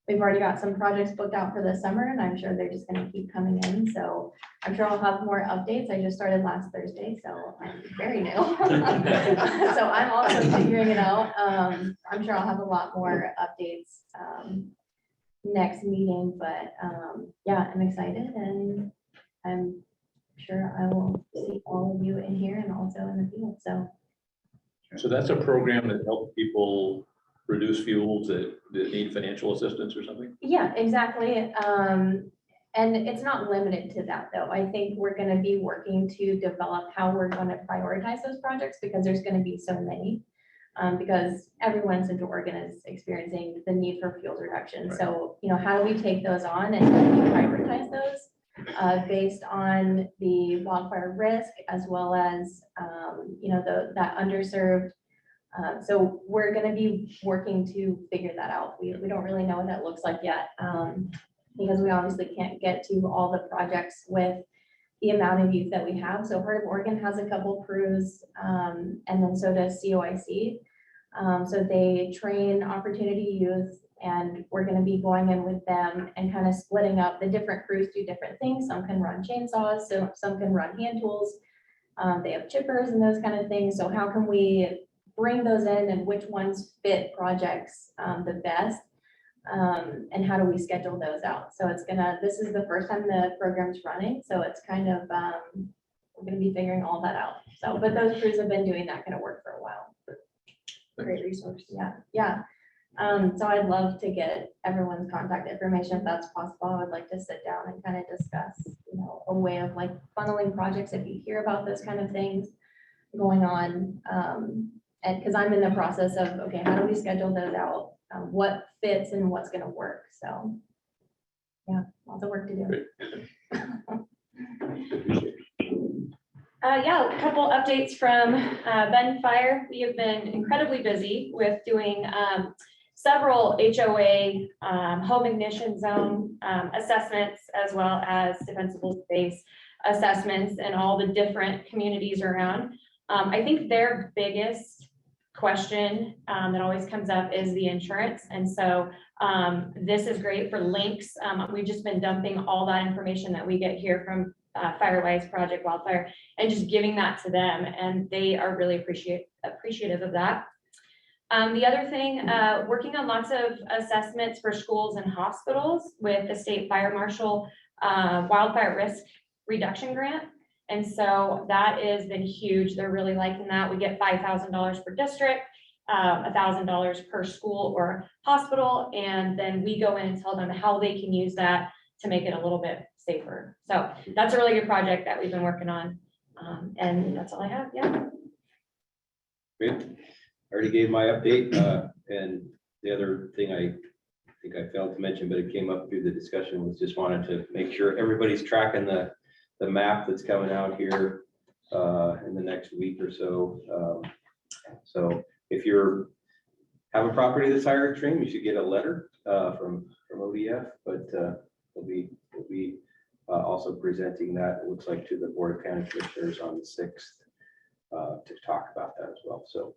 we've already got some projects booked out for the summer, and I'm sure they're just going to keep coming in. So I'm sure I'll have more updates. I just started last Thursday, so I'm very new. So I'm also figuring it out. I'm sure I'll have a lot more updates next meeting, but yeah, I'm excited, and I'm sure I will see all of you in here and also in the field. So that's a program that helps people reduce fuels that need financial assistance or something? Yeah, exactly. And it's not limited to that, though. I think we're going to be working to develop how we're going to prioritize those projects, because there's going to be so many, because everyone in Central Oregon is experiencing the need for fuels reduction. Right. So, how do we take those on and how do we prioritize those based on the wildfire risk, as well as, that underserved. So we're going to be working to figure that out. We don't really know what that looks like yet, because we obviously can't get to all the projects with the amount of youth that we have. So Heart of Oregon has a couple crews, and then so does COIC. So they train opportunity youth, and we're going to be going in with them and kind of splitting up. The different crews do different things. Some can run chainsaws, so some can run hand tools. They have chippers and those kind of things. So how can we bring those in, and which ones fit projects the best, and how do we schedule those out? So this is the first time the program's running, so it's kind of, we're gonna be figuring all that out. So, but those crews have been doing that kind of work for a while. Great resource, yeah. So I'd love to get everyone's contact information if that's possible. I would like to sit down and kind of discuss, a way of like funneling projects if you hear about those kind of things going on. And because I'm in the process of, okay, how do we schedule those out? What fits and what's going to work? So yeah, lots of work to do. Yeah, a couple updates from Ben Fire. We have been incredibly busy with doing several HOA home ignition zone assessments, as well as defensible space assessments in all the different communities around. I think their biggest question that always comes up is the insurance. And so this is great for links. We've just been dumping all that information that we get here from Firewise Project Wildfire and just giving that to them. And they are really appreciative of that. The other thing, working on lots of assessments for schools and hospitals with the state fire marshal wildfire risk reduction grant. And so that has been huge. They're really liking that. We get $5,000 per district, $1,000 per school or hospital. And then we go in and tell them how they can use that to make it a little bit safer. So that's a really good project that we've been working on. And that's all I have. Yeah. Great. I already gave my update, and the other thing I think I failed to mention, but it came up through the discussion, was just wanted to make sure everybody's tracking the map that's coming out here in the next week or so. So if you're have a property that's higher extreme, you should get a letter from ODF, but we'll be also presenting that, it looks like, to the Board of County Commissioners on the 6th to talk about that as well. So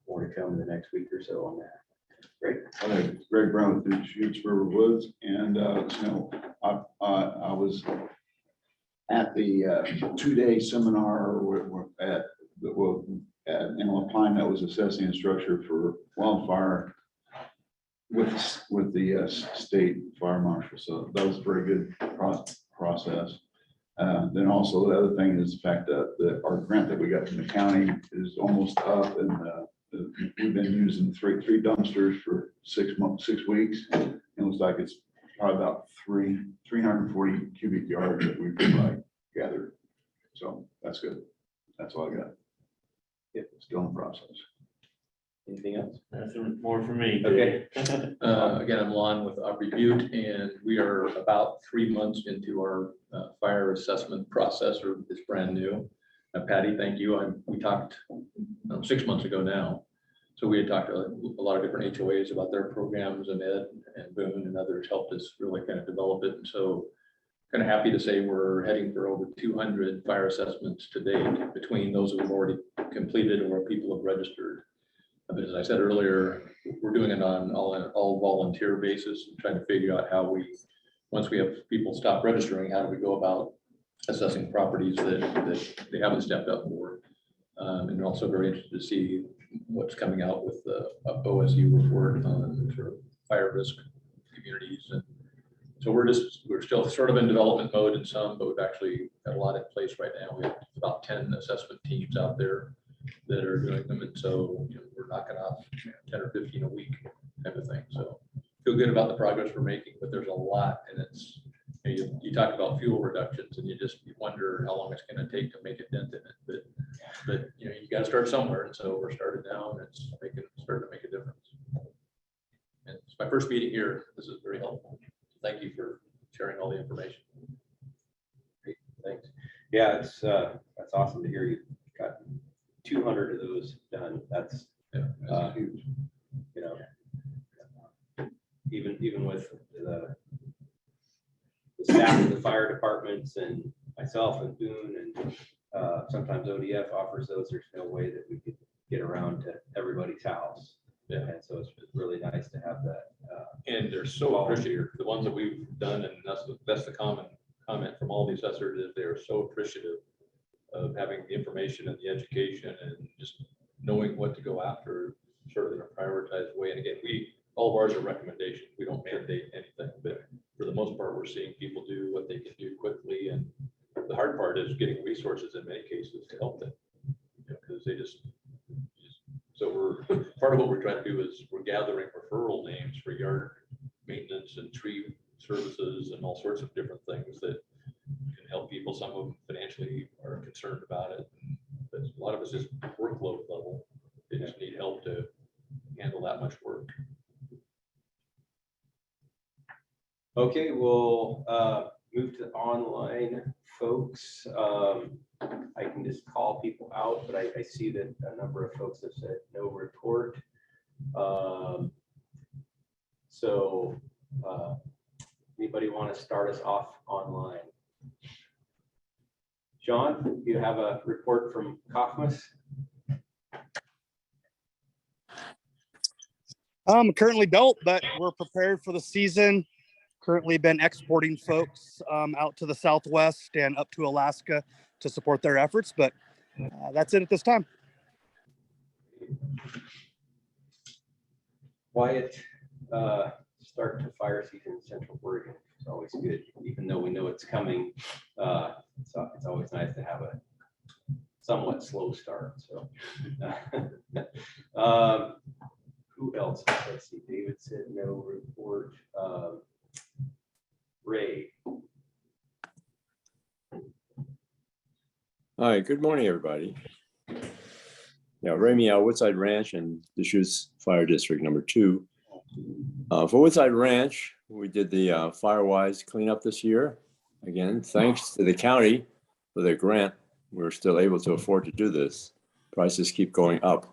more to come in the next week or so on that. Great. Greg Brown with the Shoots River Woods, and I was at the 2-day seminar at in La Pine that was assessing the structure for wildfire with the state fire marshal. So that was a very good process. Then also the other thing is the fact that our grant that we got from the county is almost up, and we've been using three dumpsters for 6 weeks. It looks like it's probably about 340 cubic yards that we've gathered. So that's good. That's all I got. Yeah, still in process. Anything else? Nothing more for me. Okay. Again, I'm Lon with Aubrey Butte, and we are about 3 months into our fire assessment process, or it's brand new. Patty, thank you. We talked 6 months ago now. So we had talked to a lot of different HOAs about their programs, and Ed and Boone and others helped us really kind of develop it. And so kind of happy to say we're heading for over 200 fire assessments to date, between those who have already completed or people have registered. But as I said earlier, we're doing it on all volunteer basis, trying to figure out how once we have people stop registering, how do we go about assessing properties that they haven't stepped up for. And also very interested to see what's coming out with the OSU report on sort of fire risk communities. And so we're still sort of in development mode in some, but we've actually got a lot in place right now. We have about 10 assessment teams out there that are doing them. And so we're knocking off 10 or 15 a week type of thing. So feel good about the progress we're making, but there's a lot, and it's, you talk about fuel reductions, and you wonder how long it's going to take to make a dent in it. But you got to start somewhere, and so we're started now, and it's starting to make a difference. And it's my first meeting here. This is very helpful. Thank you for sharing all the information. Great, thanks. Yeah, that's awesome to hear you got 200 of those done. That's Huge. Even with the staff of the fire departments and myself and Boone, and sometimes ODF offers those, there's no way that we could get around to everybody's house. Yeah. And so it's really nice to have that. And they're so appreciative. The ones that we've done, and that's the common comment from all the assessors, is they are so appreciative of having the information and the education and just knowing what to go after, sort of in a prioritized way. And again, all of ours are recommendations. We don't mandate anything, but for the most part, we're seeing people do what they can do quickly. And the hard part is getting resources in many cases to help them, because they just so we're part of what we're trying to do is we're gathering referral names for yard maintenance and tree services and all sorts of different things that can help people. Some of them financially are concerned about it, but a lot of it's just workload level. They just need help to handle that much work. Okay, we'll move to online, folks. I can just call people out, but I see that a number of folks have said no report. So anybody want to start us off online? John, you have a report from Kaufmas? Currently don't, but we're prepared for the season. Currently been exporting folks out to the Southwest and up to Alaska to support their efforts, but that's it at this time. Quiet start to fire season in Central Oregon. It's always good, even though we know it's coming. It's always nice to have a somewhat slow start. So, who else? Let's see. David said no report. Ray. Hi, good morning, everybody. Yeah, Ray Meow, Woodside Ranch and Deschutes Fire District number 2. For Woodside Ranch, we did the Firewise cleanup this year. Again, thanks to the county for their grant, we're still able to afford to do this. Prices keep going up.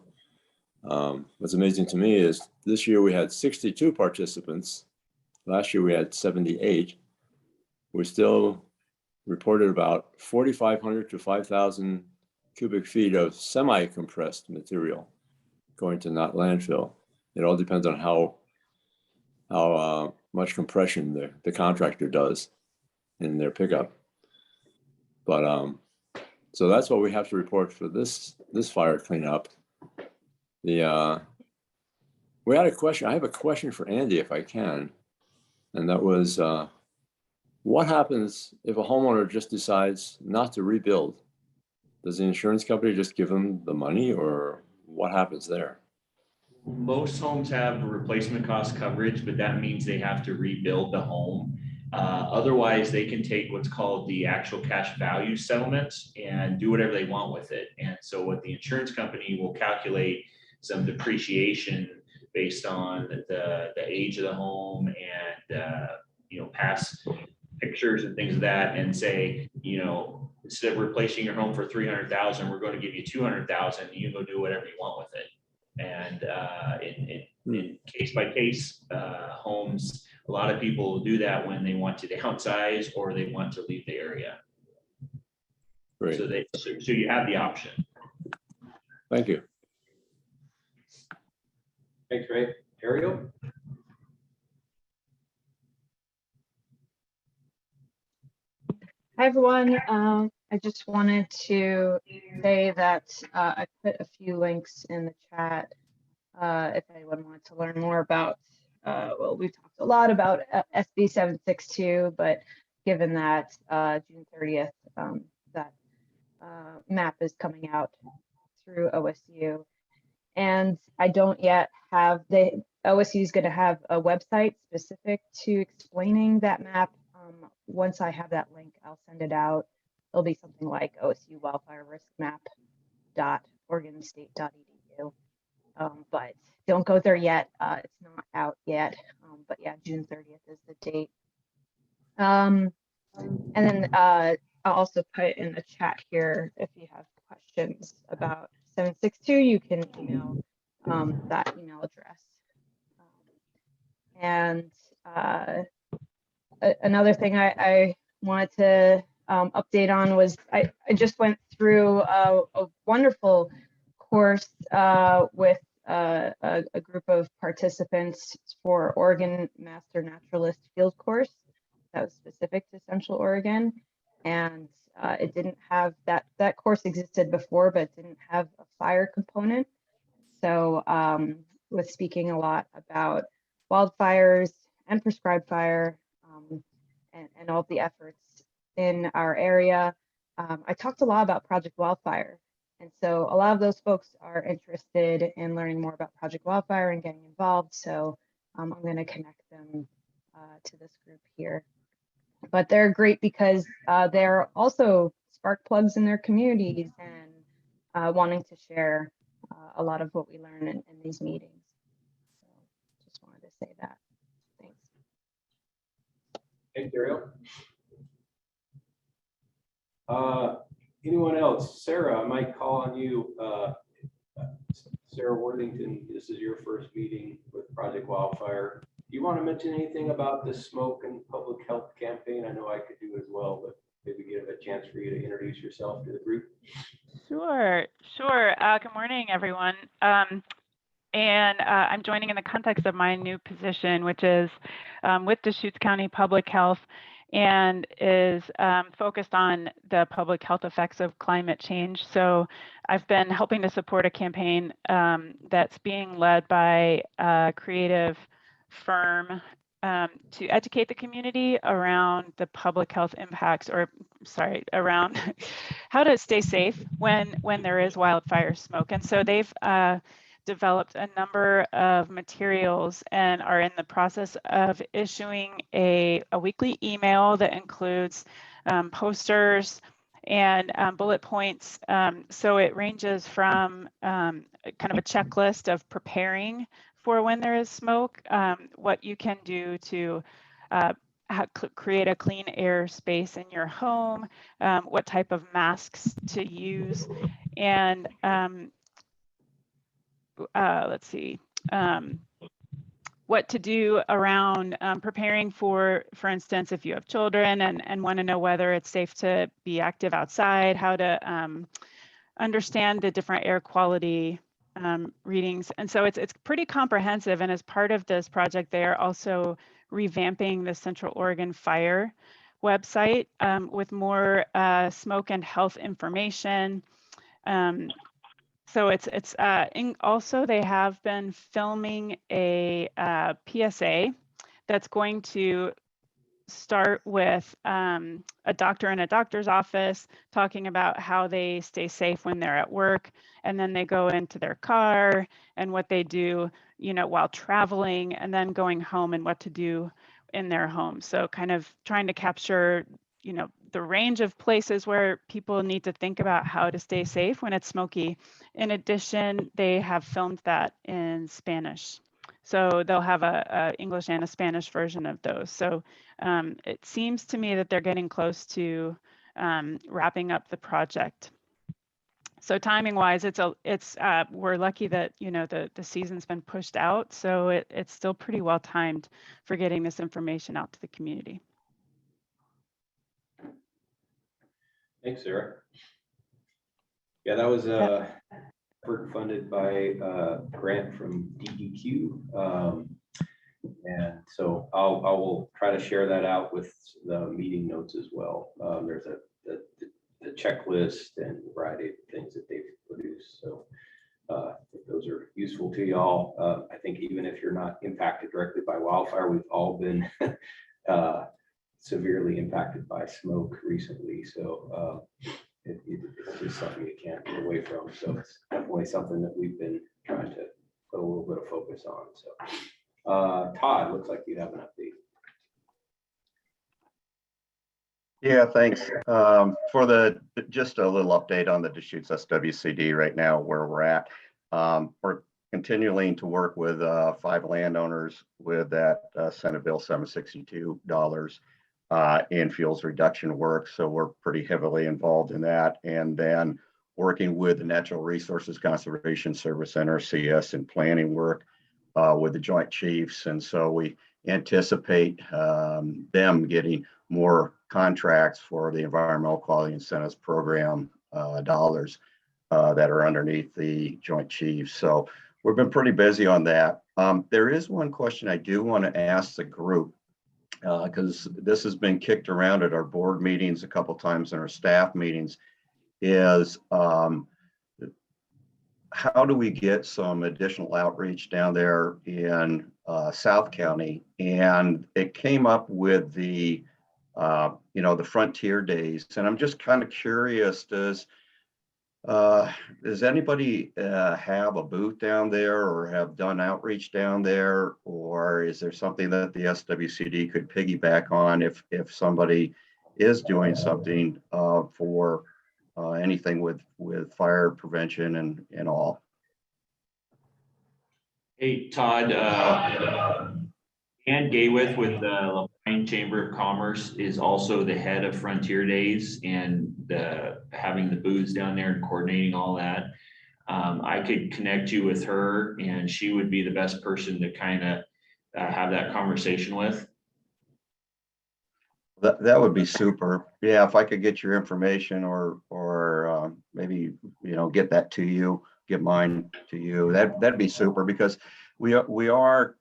What's amazing to me is this year we had 62 participants. Last year we had 78. We still reported about 4,500 to 5,000 cubic feet of semi-compressed material going to not landfill. It all depends on how much compression the contractor does in their pickup. But so that's what we have to report for this fire cleanup. We had a question. I have a question for Andy, if I can, and that was, what happens if a homeowner just decides not to rebuild? Does the insurance company just give them the money, or what happens there? Most homes have replacement cost coverage, but that means they have to rebuild the home. Otherwise, they can take what's called the actual cash value settlement and do whatever they want with it. And so what the insurance company will calculate some depreciation based on the age of the home and past pictures and things of that, and say, instead of replacing your home for $300,000, we're going to give you $200,000. You can go do whatever you want with it. And in case by case homes, a lot of people will do that when they want to downsize or they want to leave the area. Great. So you have the option. Thank you. Thanks, Ray. Ariel? Hi, everyone. I just wanted to say that I put a few links in the chat if anyone wanted to learn more about, well, we've talked a lot about SB 762, but given that June 30th, that map is coming out through OSU. And I don't yet have, OSU is going to have a website specific to explaining that map. Once I have that link, I'll send it out. It'll be something like OSU wildfire risk map.oregonstate.edu. But don't go there yet. It's not out yet. But yeah, June 30th is the date. And then I'll also put in the chat here, if you have questions about 762, you can email that email address. And another thing I wanted to update on was I just went through a wonderful course with a group of participants for Oregon Master Naturalist Field Course that was specific to Central Oregon. And it didn't have that course existed before, but didn't have a fire component. So was speaking a lot about wildfires and prescribed fire and all the efforts in our area. I talked a lot about Project Wildfire. And so a lot of those folks are interested in learning more about Project Wildfire and getting involved. So I'm going to connect them to this group here. But they're great because they're also spark plugs in their communities and wanting to share a lot of what we learn in these meetings. So just wanted to say that. Thanks. Thank you, Ariel. Anyone else? Sarah, I might call on you. Sarah Worthington, this is your first meeting with Project Wildfire. Do you want to mention anything about the smoke and public health campaign? I know I could do as well, but maybe give a chance for you to introduce yourself to the group. Sure. Good morning, everyone. I'm joining in the context of my new position, which is with Deschutes County Public Health. and is focused on the public health effects of climate change. So I've been helping to support a campaign that's being led by a creative firm to educate the community around the public health impacts, or sorry, around how to stay safe when there is wildfire smoke. And so they've developed a number of materials and are in the process of issuing a weekly email that includes posters and bullet points. So it ranges from kind of a checklist of preparing for when there is smoke, what you can do to create a clean air space in your home, what type of masks to use, and let's see, what to do around preparing for instance, if you have children and want to know whether it's safe to be active outside, how to understand the different air quality readings. And so it's pretty comprehensive. And as part of this project, they are also revamping the Central Oregon Fire website with more smoke and health information. So it's also they have been filming a PSA that's going to start with a doctor in a doctor's office talking about how they stay safe when they're at work, and then they go into their car and what they do, while traveling, and then going home and what to do in their home. So kind of trying to capture, the range of places where people need to think about how to stay safe when it's smoky. In addition, they have filmed that in Spanish. So they'll have a English and a Spanish version of those. So it seems to me that they're getting close to wrapping up the project. So timing wise, we're lucky that the season's been pushed out, so it's still pretty well timed for getting this information out to the community. Thanks, Sarah. Yeah, that was funded by a grant from DEQ. And so I will try to share that out with the meeting notes as well. There's the checklist and a variety of things that they've produced. So if those are useful to y'all, I think even if you're not impacted directly by wildfire, we've all been severely impacted by smoke recently. So it's just something you can't get away from. So it's definitely something that we've been trying to put a little bit of focus on. So Todd, looks like you have an update. Yeah, thanks. Just a little update on the Deschutes SWCD right now, where we're at. We're continuing to work with 5 landowners with that Senate Bill 762 in fuels reduction work. So we're pretty heavily involved in that. And then working with the Natural Resources Conservation Service, NRCS, and planning work with the Joint Chiefs. And so we anticipate them getting more contracts for the Environmental Quality Incentives Program dollars that are underneath the Joint Chiefs. So we've been pretty busy on that. There is one question I do want to ask the group, because this has been kicked around at our board meetings a couple times and our staff meetings, is how do we get some additional outreach down there in South County? And it came up with the Frontier Days. And I'm just kind of curious, does anybody have a booth down there or have done outreach down there? Or is there something that the SWCD could piggyback on if somebody is doing something for anything with fire prevention and all? Hey, Todd, Ann Gaywith with the LaPointe Chamber of Commerce is also the head of Frontier Days and having the booths down there and coordinating all that. I could connect you with her, and she would be the best person to kind of have that conversation with. That would be super. Yeah, if I could get your information or maybe get that to you, get mine to you, that'd be super, because we are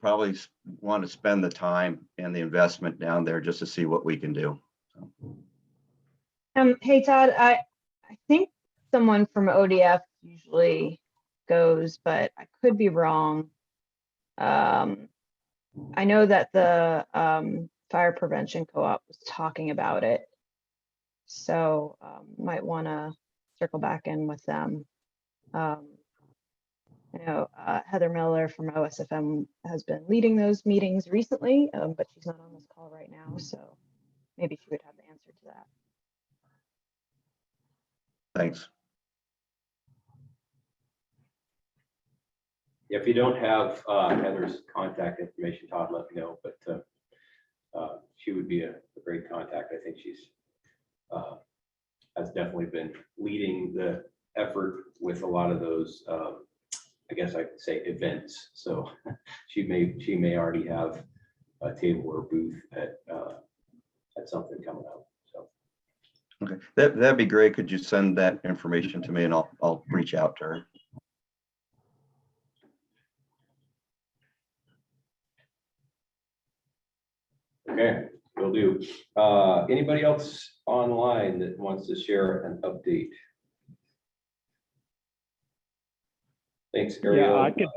probably want to spend the time and the investment down there just to see what we can do. Hey Todd, I think someone from ODF usually goes, but I could be wrong. I know that the Fire Prevention Co-op was talking about it. So might want to circle back in with them. I know Heather Miller from OSFM has been leading those meetings recently, but she's not on this call right now. So maybe she would have the answer to that. Thanks. If you don't have Heather's contact information, Todd, let me know, but she would be a great contact. I think she's has definitely been leading the effort with a lot of those, I guess I could say events. So she may already have a table or booth at something coming up. So Okay, that'd be great. Could you send that information to me and I'll reach out to her. okay, will do. Anybody else online that wants to share an update? Thanks, Ariel. Yeah, I could.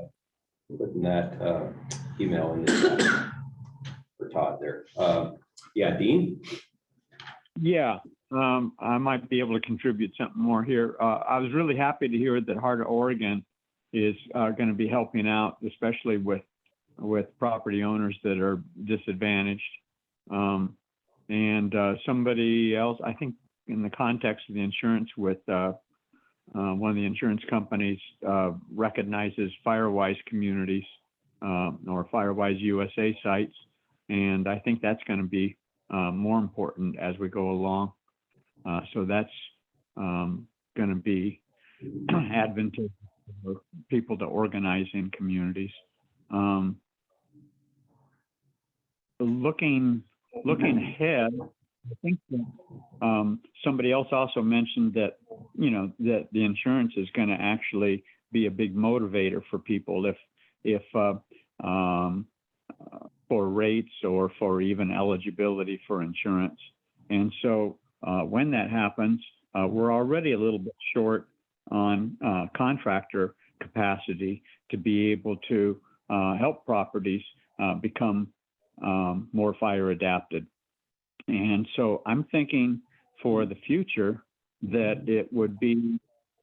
Putting that email in the chat for Todd there. Yeah, Dean? Yeah, I might be able to contribute something more here. I was really happy to hear that Heart of Oregon is going to be helping out, especially with property owners that are disadvantaged. And somebody else, I think in the context of the insurance with one of the insurance companies recognizes FireWise communities or FireWise USA sites. And I think that's going to be more important as we go along. So that's going to be advantageous for people to organize in communities. Looking ahead, I think that somebody else also mentioned that, you know, that the insurance is going to actually be a big motivator for people if for rates or for even eligibility for insurance. And so when that happens, we're already a little bit short on contractor capacity to be able to help properties become more fire adapted. And so I'm thinking for the future that it would be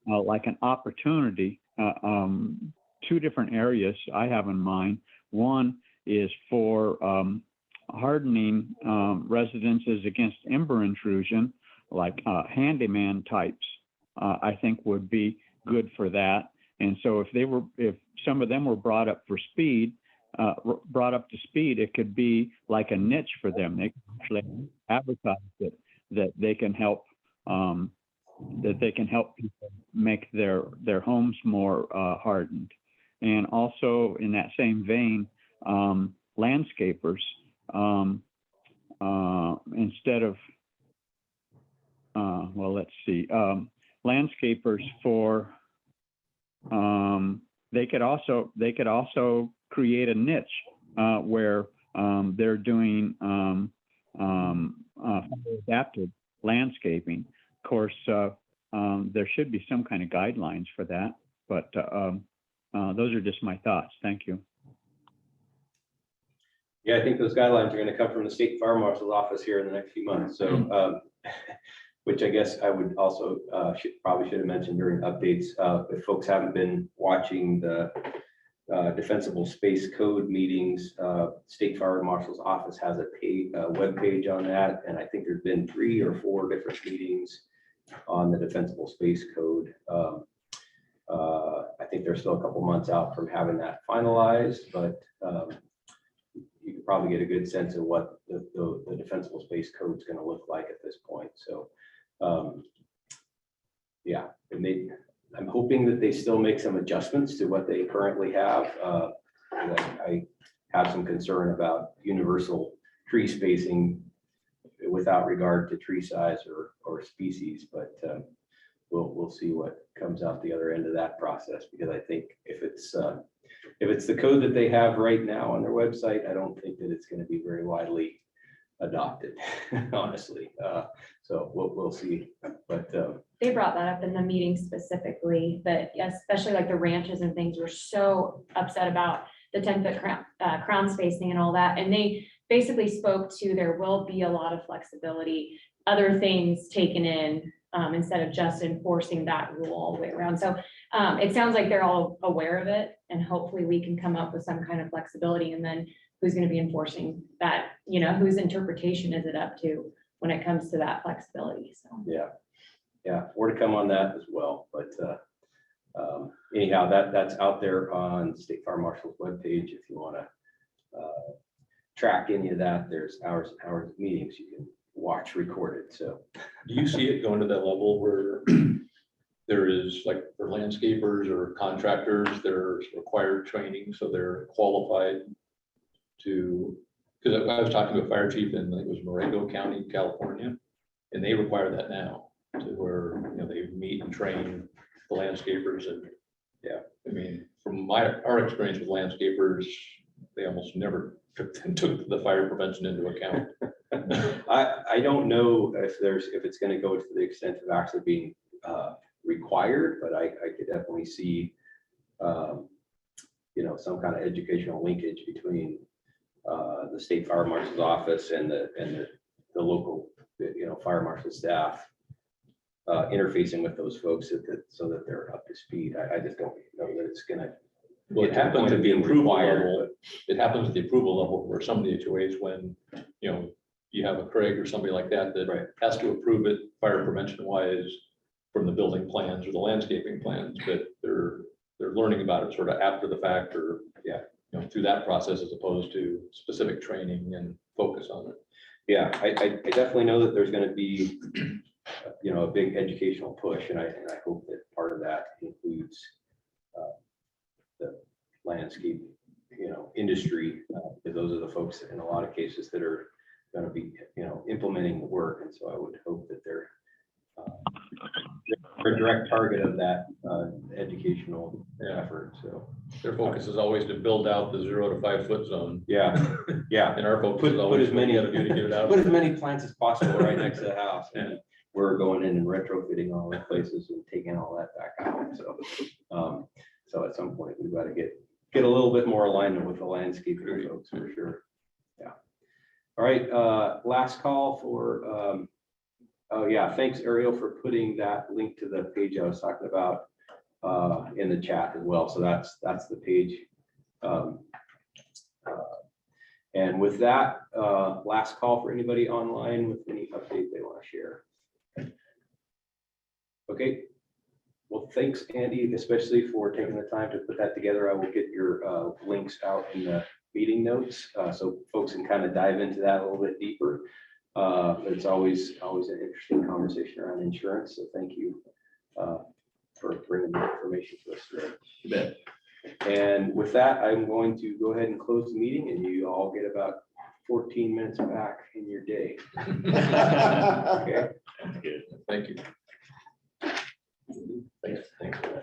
like an opportunity, two different areas I have in mind. One is for hardening residences against ember intrusion, like handyman types, I think would be good for that. And so if some of them were brought up to speed, it could be like a niche for them. They can actually advertise it, that they can help people make their homes more hardened. And also in that same vein, landscapers, instead of landscapers for they could also create a niche where they're doing adapted landscaping. Of course, there should be some kind of guidelines for that, but those are just my thoughts. Thank you. Yeah, I think those guidelines are going to come from the State Fire Marshal's office here in the next few months. So, which I guess I would also probably should have mentioned during updates. If folks haven't been watching the Defensible Space Code meetings, State Fire Marshal's office has a web page on that, and I think there's been 3 or 4 different meetings on the Defensible Space Code. I think they're still a couple months out from having that finalized, but you can probably get a good sense of what the Defensible Space Code is going to look like at this point. So, yeah, I'm hoping that they still make some adjustments to what they currently have. I have some concern about universal tree spacing without regard to tree size or species, but we'll see what comes out the other end of that process, because I think if it's if it's the code that they have right now on their website, I don't think that it's going to be very widely adopted, honestly. So we'll see. But They brought that up in the meeting specifically, that especially like the ranches and things were so upset about the 10-foot crown spacing and all that. And they basically spoke to there will be a lot of flexibility, other things taken in instead of just enforcing that rule all the way around. So it sounds like they're all aware of it, and hopefully we can come up with some kind of flexibility. And then who's going to be enforcing that? You know, whose interpretation is it up to when it comes to that flexibility? So yeah, more to come on that as well. But anyhow, that's out there on State Fire Marshal's webpage. If you want to track any of that, there's hours and hours of meetings you can watch recorded. So Do you see it going to that level where there is, like, for landscapers or contractors, there's required training, so they're qualified to, because I was talking to a fire chief in, I think it was Moreno County, California, and they require that now, to where, you know, they meet and train the landscapers. And yeah, I mean, from our experience with landscapers, they almost never took the fire prevention into account. I don't know if it's going to go to the extent of actually being required, but I could definitely see you know, some kind of educational linkage between the state fire marshal's office and the local, you know, fire marshal staff interfacing with those folks so that they're up to speed. I just don't know that it's going to. Well, it happens at the approval level. It happens at the approval level for some of the HOAs when, you know, you have a Craig or somebody like that that has to approve it fire prevention wise from the building plans or the landscaping plans, but they're learning about it sort of after the fact, or you know, through that process, as opposed to specific training and focus on it. Yeah, I definitely know that there's going to be, you know, a big educational push, and I hope that part of that includes the landscape, you know, industry, because those are the folks in a lot of cases that are going to be, you know, implementing the work. And so I would hope that they're a direct target of that educational effort. So their focus is always to build out the 0 to 5 foot zone. Yeah. And our focus is always as many to get it out. Put as many plants as possible right next to the house. And we're going in and retrofitting all the places and taking all that back out. So so at some point we've got to get a little bit more alignment with the landscaping folks for sure. Yeah. All right. Last call for oh yeah, thanks Ariel for putting that link to the page I was talking about in the chat as well. So that's the page. And with that, last call for anybody online with any update they want to share. Okay. Well, thanks, Andy, especially for taking the time to put that together. I will get your links out in the meeting notes so folks can kind of dive into that a little bit deeper. But it's always an interesting conversation around insurance. So thank you for bringing the information to us today. You bet. And with that, I'm going to go ahead and close the meeting, and you all get about 14 minutes back in your day. Okay. Good. Thank you.